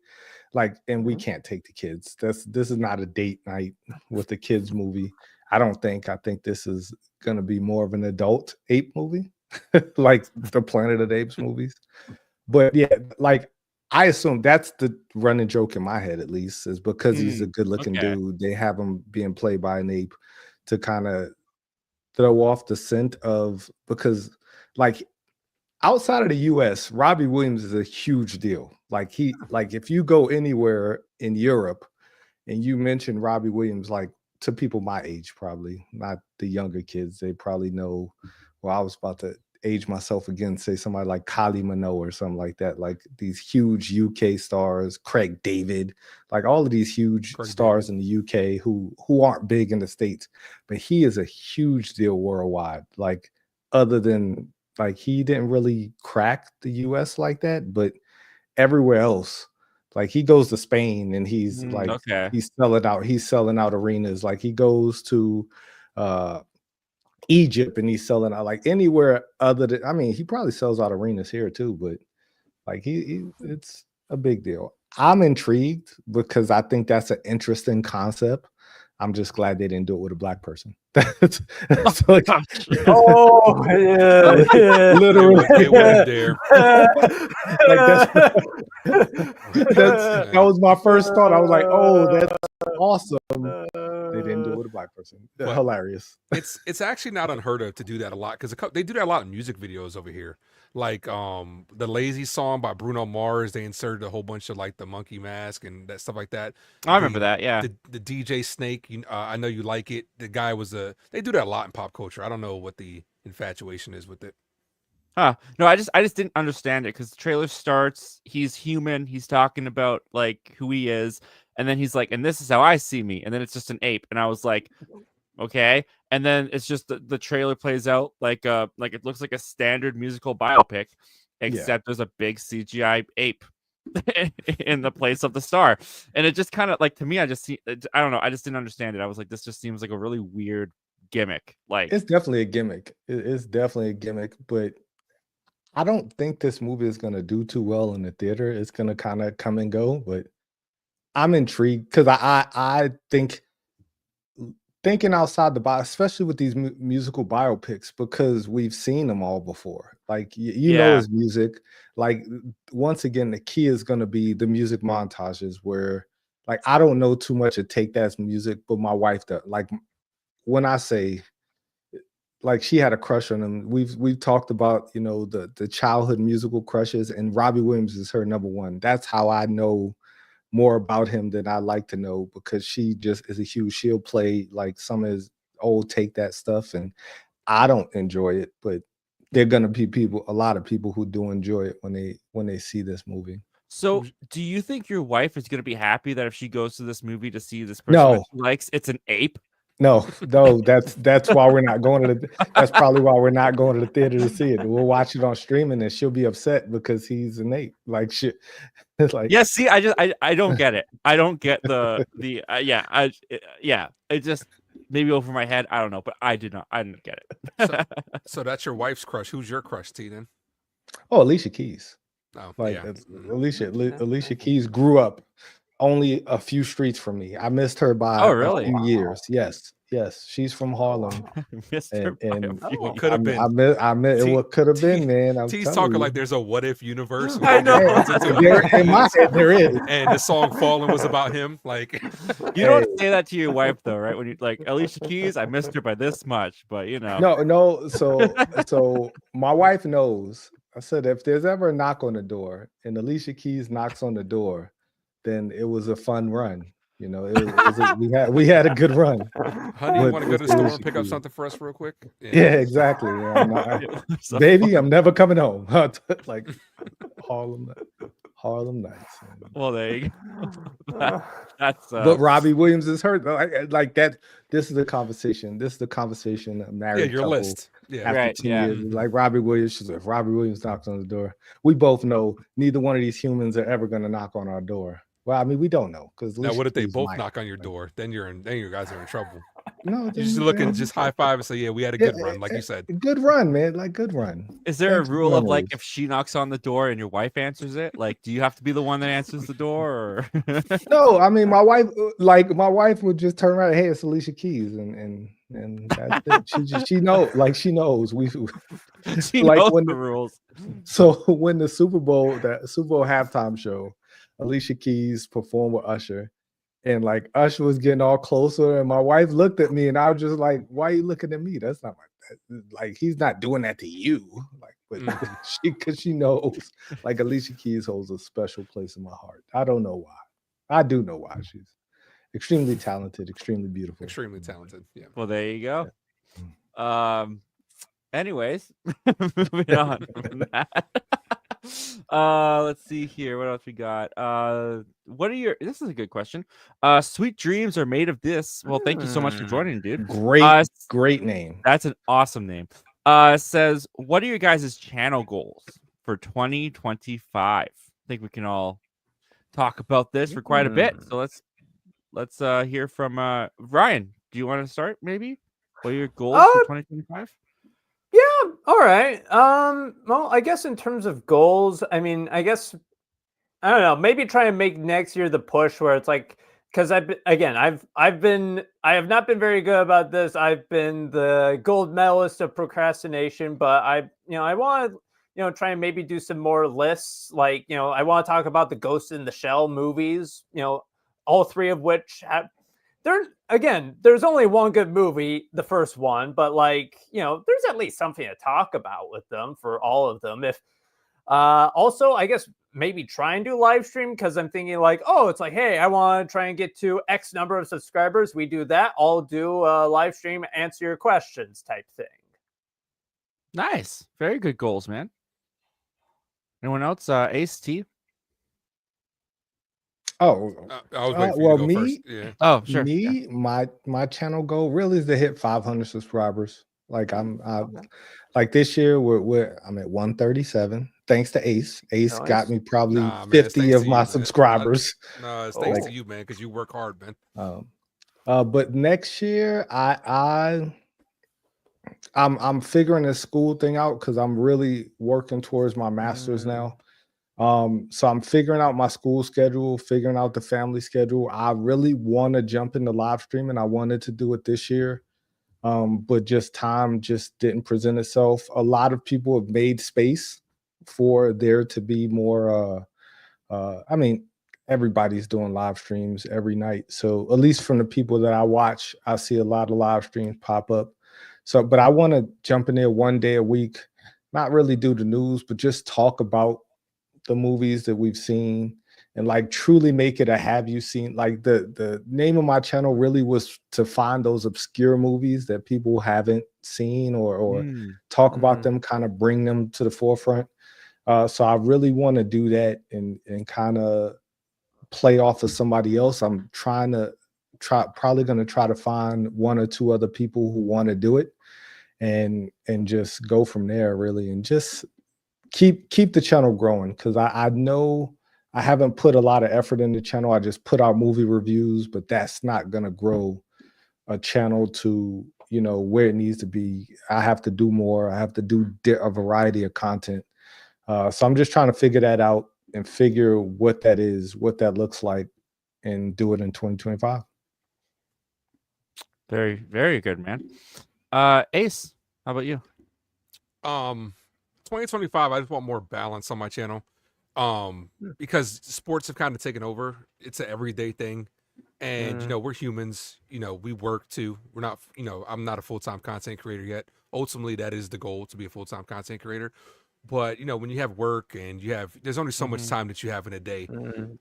Like, and we can't take the kids. This is not a date night with the kids movie. I don't think. I think this is gonna be more of an adult ape movie, like the Planet of the Apes movies. But yeah, like I assume that's the running joke in my head, at least, is because he's a good-looking okay. dude. They have him being played by an ape to kind of throw off the scent of, because like outside of the US, Robbie Williams is a huge deal. Like if you go anywhere in Europe and you mention Robbie Williams, like to people my age, probably not the younger kids, they probably know. Well, I was about to age myself again, say somebody like Kylie Minogue or something like that, like these huge UK stars, Craig David, like all of these huge stars in the UK who aren't big in the States, but he is a huge deal worldwide. Like, other than, like, he didn't really crack the US like that, but everywhere else, like he goes to Spain and he's like Okay. he's selling out arenas. Like he goes to Egypt and he's selling out, like anywhere other than, I mean, he probably sells out arenas here too, but like he it's a big deal. I'm intrigued because I think that's an interesting concept. I'm just glad they didn't do it with a black person. That's like, Oh, yeah, yeah. literally It went there. like that was my first thought. I was like, oh, that's awesome. They didn't do it with a black person. But hilarious. It's actually not unheard of to do that a lot, because they do that a lot in music videos over here. Like the Lazy song by Bruno Mars, they inserted a whole bunch of like the monkey mask and that stuff like that. I remember that, yeah. The DJ Snake, I know you like it. The guy was they do that a lot in pop culture. I don't know what the infatuation is with it. Huh. No, I just didn't understand it, because the trailer starts, he's human, he's talking about like who he is, and then he's like, and this is how I see me, and then it's just an ape, and I was like, okay, and then it's just the trailer plays out like it looks like a standard musical biopic, except there's a big CGI ape in the place of the star, and it just kind of, like, to me, I don't know, I just didn't understand it. I was like, this just seems like a really weird gimmick. Like, It's definitely a gimmick. It's definitely a gimmick, but I don't think this movie is going to do too well in the theater. It's going to kind of come and go, but I'm intrigued because I think thinking outside the box, especially with these musical biopics, because we've seen them all before. Like you know his music. Like, once again, the key is going to be the music montages where, like, I don't know too much of Take That's music, but my wife does. Like, when I say, like, she had a crush on him. We've talked about, the childhood musical crushes, and Robbie Williams is her number one. That's how I know more about him than I like to know, because she just is a huge, she'll play like some of his old Take That stuff, and I don't enjoy it, but there are gonna be a lot of people who do enjoy it when they see this movie. so do you think your wife is going to be happy that if she goes to this movie to see this person No. that she likes, it's an ape? No, that's why we're not going to that's probably why we're not going to the theater to see it. We'll watch it on streaming, and she'll be upset because he's an ape. Like, shit. It's like, Yeah, see, I don't get it. I don't get it just maybe over my head. I don't know, but I didn't get it. So that's your wife's crush. Who's your crush, T, then? oh, Alicia Keys. Oh, Like, yeah. Alicia Keys grew up only a few streets from me. I missed her by Oh, really? a few years. Yes, she's from Harlem. Missed her by a few What years. could have been? I met T- what could have been, man. I'm T's telling talking you. like there's a what if universe. I know. In my head, there is. And the song "Fallen" was about him. Like, You don't say that to your wife, though, right? When you like Alicia Keys, I missed her by this much, but No. So my wife knows. I said, if there's ever a knock on the door and Alicia Keys knocks on the door, then it was a fun run. We had a good run. honey, you But want to go to the it's store Alicia and pick up Keys. something for us real quick? Yeah, exactly. Yeah, So baby, I'm never coming home. Like Harlem Harlem Nights. Well, there you go. That's But Robbie Williams is hurt. Like that. This is the conversation. This is the conversation. A married your couple list. Yeah. after Right, 10 yeah. years. Like Robbie Williams. She's like, if Robbie Williams knocks on the door, we both know neither one of these humans are ever going to knock on our door. Well, I mean, we don't know because Now, what if they both knock on your door? Then you guys are in trouble. No, You just look and just high five and say, "Yeah, we had a good run," like you said. Good run, man. Like good run. Is there Thanks a for rule of doing like those. if she knocks on the door and your wife answers it? Like, do you have to be the one that answers the door? Or... No, I mean my wife would just turn around. Hey, it's Alicia Keys, and that's it. She knows. She knows. she like knows when the rules. So when the Super Bowl halftime show, Alicia Keys performed with Usher, and like Usher was getting all closer, and my wife looked at me, and I was just like, "Why are you looking at me? That's not like he's not doing that to you." Like, but because she knows, like Alicia Keys holds a special place in my heart. I don't know why. I do know why. She's extremely talented, extremely beautiful, Extremely talented. Yeah. Well, there you go. Anyways, moving on from that. Let's see here. What else we got? What are your? This is a good question. Sweet dreams are made of this. Well, thank you so much for joining, dude. Great name. That's an awesome name. Says, what are your guys' channel goals for 2025? I think we can all talk about this for quite a bit. So let's hear from Ryan. Do you want to start? Maybe. What are your goals for 2025? Yeah, all right. Well, I guess in terms of goals, I mean, I guess I don't know, maybe try and make next year the push where it's like, because I have not been very good about this. I've been the gold medalist of procrastination, but I want to, try and maybe do some more lists. Like, I want to talk about the Ghost in the Shell movies, all three of which have, there's only one good movie, the first one, but like, there's at least something to talk about with them for all of them. If also, I guess maybe try and do live stream, because I'm thinking like, oh, it's like, hey, I want to try and get to X number of subscribers. We do that. I'll do a live stream, answer your questions type thing. Nice. Very good goals, man. Anyone else? Ace T? Oh, I was waiting for you to go me? first. Yeah. Oh, sure. Me, my channel goal really is to hit 500 subscribers. Like like this year I'm at 137. Thanks to Ace. Ace got me probably 50 of my subscribers. No, it's thanks to you, man, because you work hard, man. But next year I'm figuring this school thing out because I'm really working towards my master's now. So I'm figuring out my school schedule, figuring out the family schedule. I really want to jump into live streaming. I wanted to do it this year, but time just didn't present itself. A lot of people have made space for there to be more. I mean, everybody's doing live streams every night. So at least from the people that I watch, I see a lot of live streams pop up. So, but I want to jump in there one day a week, not really do the news, but just talk about the movies that we've seen and like truly make it a have you seen. Like the name of my channel really was to find those obscure movies that people haven't seen or talk about them, kind of bring them to the forefront. So I really want to do that and kind of play off of somebody else. I'm probably going to try to find one or two other people who want to do it and just go from there really, and just keep the channel growing, because I know I haven't put a lot of effort in the channel. I just put out movie reviews, but that's not going to grow a channel to where it needs to be. I have to do more. I have to do a variety of content. So I'm just trying to figure that out and figure what that is, what that looks like, and do it in 2025. Very, very good, man. Ace, how about you? 2025, I just want more balance on my channel. Because sports have kind of taken over. It's an everyday thing. And we're humans, we work too. We're not, I'm not a full-time content creator yet. Ultimately, that is the goal, to be a full-time content creator. But when you have work and there's only so much time that you have in a day.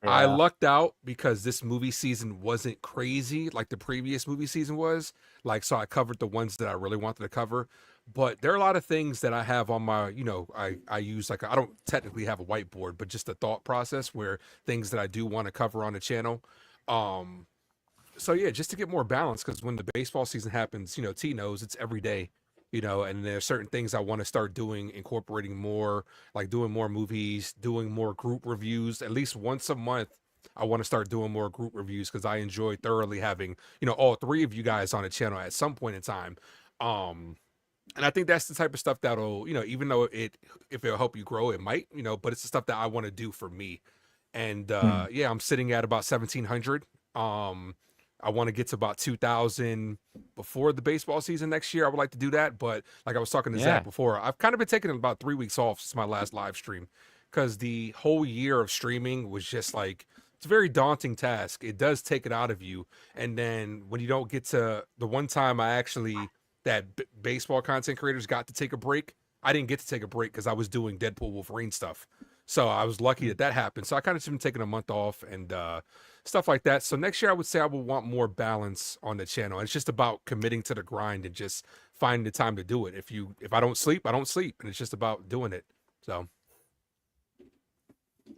I lucked out because this movie season wasn't crazy like the previous movie season was. Like, so I covered the ones that I really wanted to cover. But there are a lot of things that I have on my, I use like, I don't technically have a whiteboard, but just a thought process where things that I do want to cover on the channel. So yeah, just to get more balance, because when the baseball season happens, T knows it's every day, and there are certain things I want to start doing, incorporating more, like doing more movies, doing more group reviews, at least once a month. I want to start doing more group reviews because I enjoy thoroughly having, all three of you guys on the channel at some point in time. And I think that's the type of stuff that'll, even though if it'll help you grow, it might, but it's the stuff that I want to do for me. And yeah, I'm sitting at about 1,700. I want to get to about 2,000 before the baseball season next year. I would like to do that, but like I was talking to Zach before, I've kind of been taking about 3 weeks off since my last live stream because the whole year of streaming was just like, it's a very daunting task. It does take it out of you. And then when you don't get to the one time that baseball content creators got to take a break, I didn't get to take a break because I was doing Deadpool Wolverine stuff. So I was lucky that happened. So I kind of just been taking a month off and stuff like that. So next year I would say I would want more balance on the channel. It's just about committing to the grind and just finding the time to do it. If I don't sleep, I don't sleep. And it's just about doing it. So.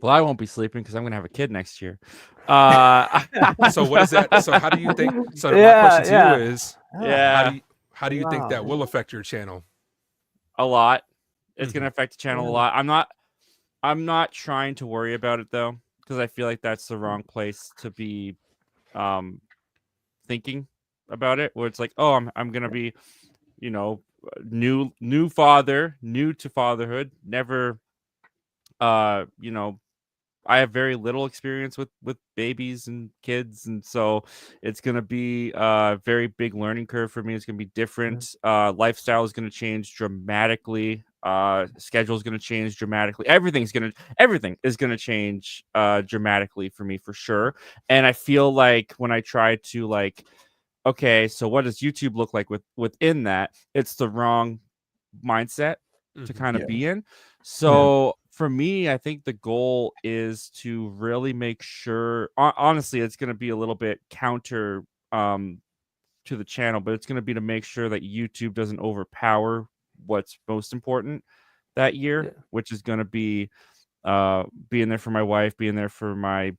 Well, I won't be sleeping because I'm going to have a kid next year. So what is that? So how do you think? So my question to you is, how do you think that will affect your channel? A lot. It's going to affect the channel a lot. I'm not trying to worry about it though, because I feel like that's the wrong place to be thinking about it. Where it's like, oh, I'm going to be, new father, new to fatherhood, never, I have very little experience with babies and kids, and so it's going to be a very big learning curve for me. It's going to be different. Lifestyle is going to change dramatically. Schedule is going to change dramatically. Everything is going to change dramatically for me for sure. And I feel like when I try to okay, so what does YouTube look like within that? It's the wrong mindset to kind of be in. So for me, I think the goal is to really make sure, honestly, it's going to be a little bit counter to the channel, but it's going to be to make sure that YouTube doesn't overpower what's most important that year, which is going to be being there for my wife, being there for my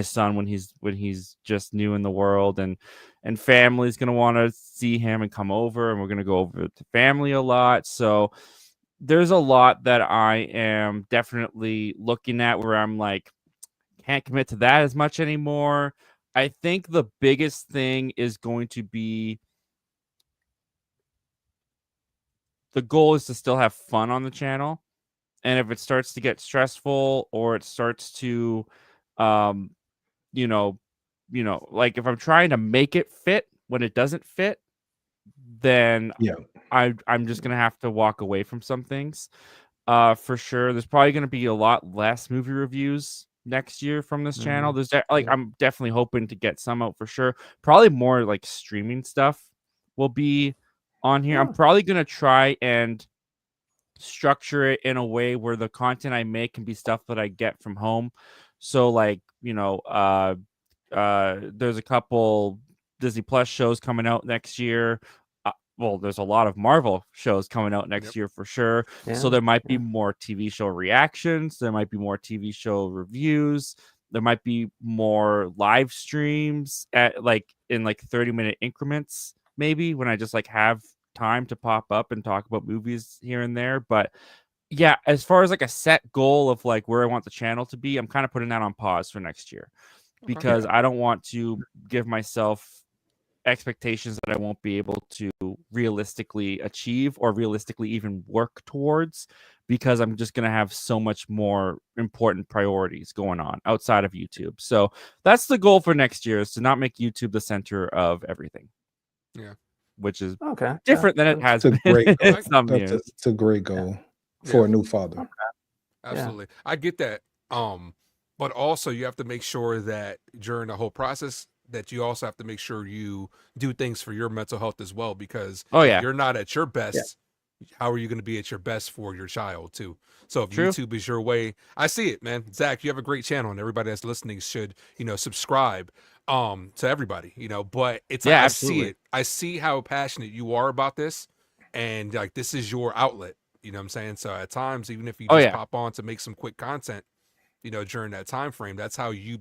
son when he's just new in the world, and family's going to want to see him and come over, and we're going to go over to family a lot. So there's a lot that I am definitely looking at where I'm like, can't commit to that as much anymore. I think the biggest thing is going to be the goal is to still have fun on the channel. And if it starts to get stressful or it starts to, like if I'm trying to make it fit when it doesn't fit, then I'm just going to have to walk away from some things. For sure. There's probably going to be a lot less movie reviews next year from this channel. There's I'm definitely hoping to get some out for sure. Probably more like streaming stuff will be on here. I'm probably going to try and structure it in a way where the content I make can be stuff that I get from home. So there's a couple Disney Plus shows coming out next year. Well, there's a lot of Marvel shows coming out next year for sure. So there might be more TV show reactions. There might be more TV show reviews. There might be more live streams at in 30-minute increments, maybe, when I just have time to pop up and talk about movies here and there. But yeah, as far as a set goal of where I want the channel to be, I'm kind of putting that on pause for next year because I don't want to give myself expectations that I won't be able to realistically achieve or realistically even work towards, because I'm just going to have so much more important priorities going on outside of YouTube. So that's the goal for next year, is to not make YouTube the center of everything. Yeah. Which is different than it has been. It's a great goal for a new father. Absolutely. I get that. But also you have to make sure that during the whole process that you also have to make sure you do things for your mental health as well, because if you're not at your best, how are you going to be at your best for your child too? So if YouTube is your way, I see it, man. Zach, you have a great channel, and everybody that's listening should, subscribe to everybody, but it's I see it. I see how passionate you are about this. and like this is your outlet. You know what I'm saying? So at times, even if you Oh, just yeah. pop on to make some quick content, you know, during that time frame, that's how you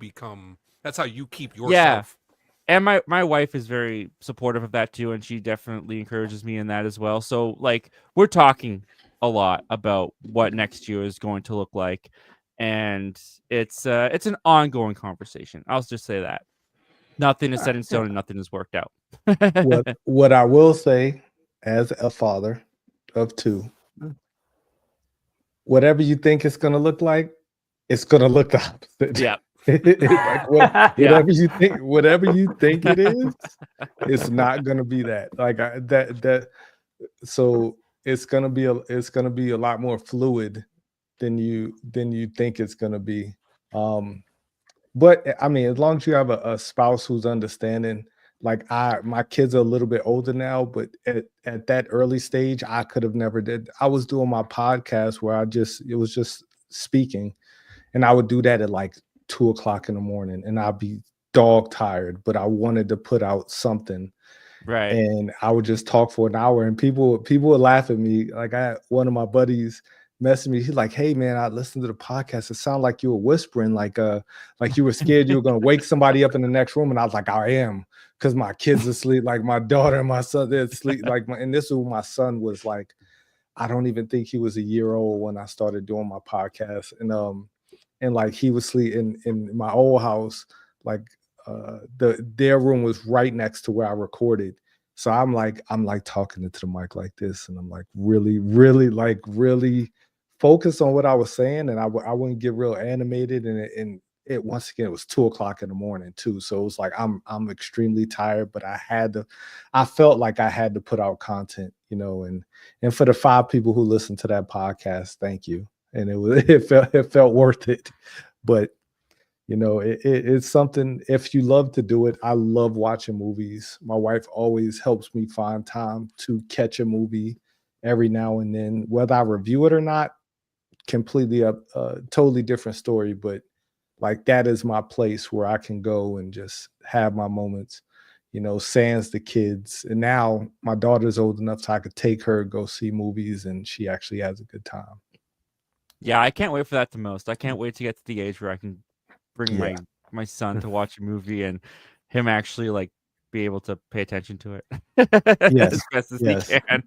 keep yourself. And my wife is very supportive of that too, and she definitely encourages me in that as well. So like we're talking a lot about what next year is going to look like, and it's an ongoing conversation. I'll just say that nothing is set in stone and nothing is worked out. What I will say, as a father of 2, whatever you think it's gonna look like, it's gonna look the opposite. Yeah. Like whatever you think it is, it's not gonna be that. Like so it's gonna be a lot more fluid than you think it's gonna be. But I mean, as long as you have a spouse who's understanding, like my kids are a little bit older now, but at that early stage, I could have never did. I was doing my podcast where it was just speaking, and I would do that at like 2 o'clock in the morning, and I'd be dog tired, but I wanted to put out something. Right. And I would just talk for an hour, and people would laugh at me. Like I had one of my buddies messaged me. He's like, "Hey man, I listened to the podcast. It sounded like you were whispering, like you were scared you were gonna wake somebody up in the next room." And I was like, "I am, because my kids are asleep. Like my daughter and my son, they're asleep. And this is when my son was like, I don't even think he was a year old when I started doing my podcast, and like he was sleeping in my old house, like their room was right next to where I recorded. So I'm like talking into the mic like this, and I'm like really focused on what I was saying, and I wouldn't get real animated, and it once again it was 2 o'clock in the morning too. So it was like I'm extremely tired, but I felt like I had to put out content, you know, and for the 5 people who listened to that podcast, thank you. And it felt worth it. But you know, it's something, if you love to do it. I love watching movies. My wife always helps me find time to catch a movie every now and then, whether I review it or not, completely totally different story. But like that is my place where I can go and just have my moments, you know, sans the kids. And now my daughter's old enough so I could take her, go see movies, and she actually has a good time. Yeah, I can't wait for that the most. I can't wait to get to the age where I can bring my son to watch a movie and him actually like be able to pay attention to it as best as he can.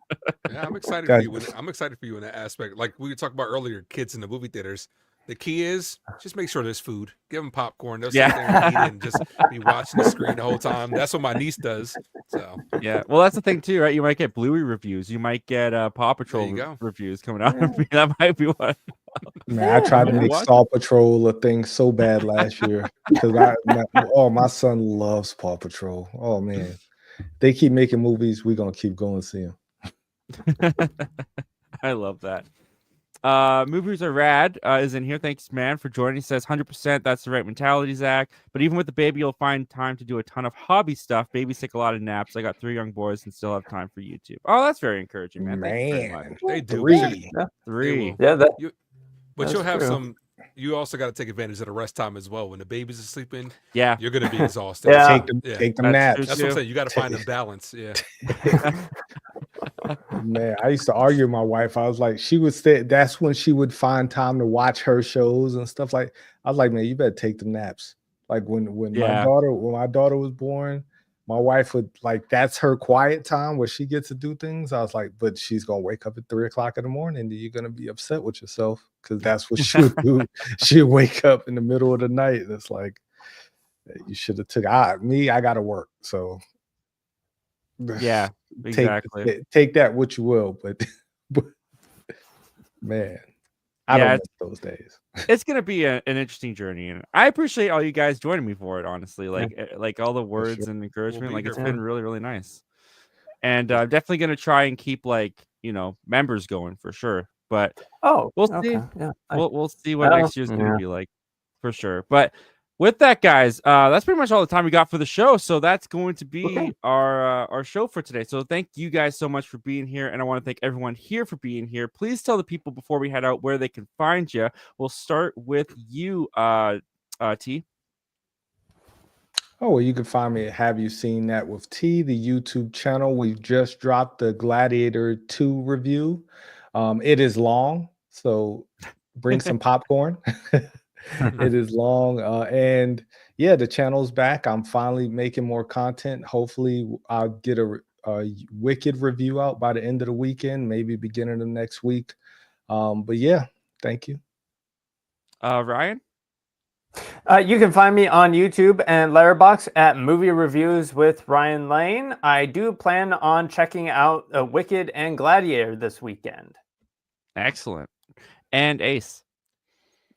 Yeah, I'm excited for you. I'm excited for you in that aspect. Like we talked about earlier, kids in the movie theaters. The key is just make sure there's food. Give them popcorn. They'll sit there and eat it and just be watching the screen the whole time. That's what my niece does. So yeah, well, that's the thing too, right? You might get Bluey reviews. You might get Paw Patrol reviews coming out. That might be one. Man, I tried to make Paw Patrol a thing so bad last year because my son loves Paw Patrol. Oh man, they keep making movies. We're gonna keep going see them. I love that. Movies are rad is in here. Thanks, man, for joining. He says 100%. That's the right mentality, Zach. But even with the baby, you'll find time to do a ton of hobby stuff. Babies take a lot of naps. I got 3 young boys and still have time for YouTube. Oh, that's very encouraging, man. Thank you very much. They do. 3. Yeah, but you'll have some. You also got to take advantage of the rest time as well. When the babies are sleeping, yeah, you're gonna be exhausted. Take them naps. That's what I'm saying. You got to find a balance. Yeah. Man, I used to argue with my wife. I was like, she would say that's when she would find time to watch her shows and stuff. Like, I was like, man, you better take them naps. Like when my daughter was born, my wife would like, that's her quiet time where she gets to do things. I was like, but she's gonna wake up at 3 o'clock in the morning. And you're gonna be upset with yourself because that's what she would do. She'd wake up in the middle of the night. And it's like, you should have took I gotta work. So yeah, exactly. Take that what you will, but man, I don't miss those days. It's gonna be an interesting journey, and I appreciate all you guys joining me for it. Honestly, like all the words and encouragement, like it's been really, really nice. And I'm definitely gonna try and keep members going for sure. But we'll see. Yeah, we'll see what next year's gonna be like for sure. But with that, guys, that's pretty much all the time we got for the show. So that's going to be our show for today. So thank you guys so much for being here. And I want to thank everyone here for being here. Please tell the people before we head out where they can find you. We'll start with you, T. Oh, well, you can find me at Have You Seen That with T, the YouTube channel. We've just dropped the Gladiator 2 review. It is long, so bring some popcorn. It is long. And yeah, the channel's back. I'm finally making more content. Hopefully, I'll get a Wicked review out by the end of the weekend, maybe beginning of next week. But yeah, thank you. Ryan? You can find me on YouTube and Letterboxd at Movie Reviews with Ryan Lane. I do plan on checking out Wicked and Gladiator this weekend. Excellent. And Ace?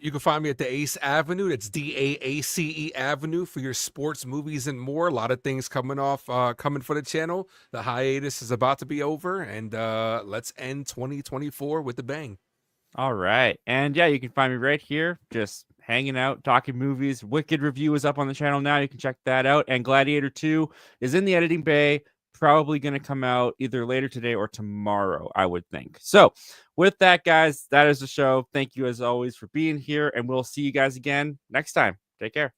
You can find me at the Ace Avenue. That's DAACE Avenue for your sports, movies, and more. A lot of things coming for the channel. The hiatus is about to be over, and let's end 2024 with a bang. All right. And yeah, you can find me right here, just hanging out, talking movies. Wicked review is up on the channel now. You can check that out. And Gladiator 2 is in the editing bay. Probably going to come out either later today or tomorrow, I would think. So with that, guys, that is the show. Thank you as always for being here, and we'll see you guys again next time. Take care.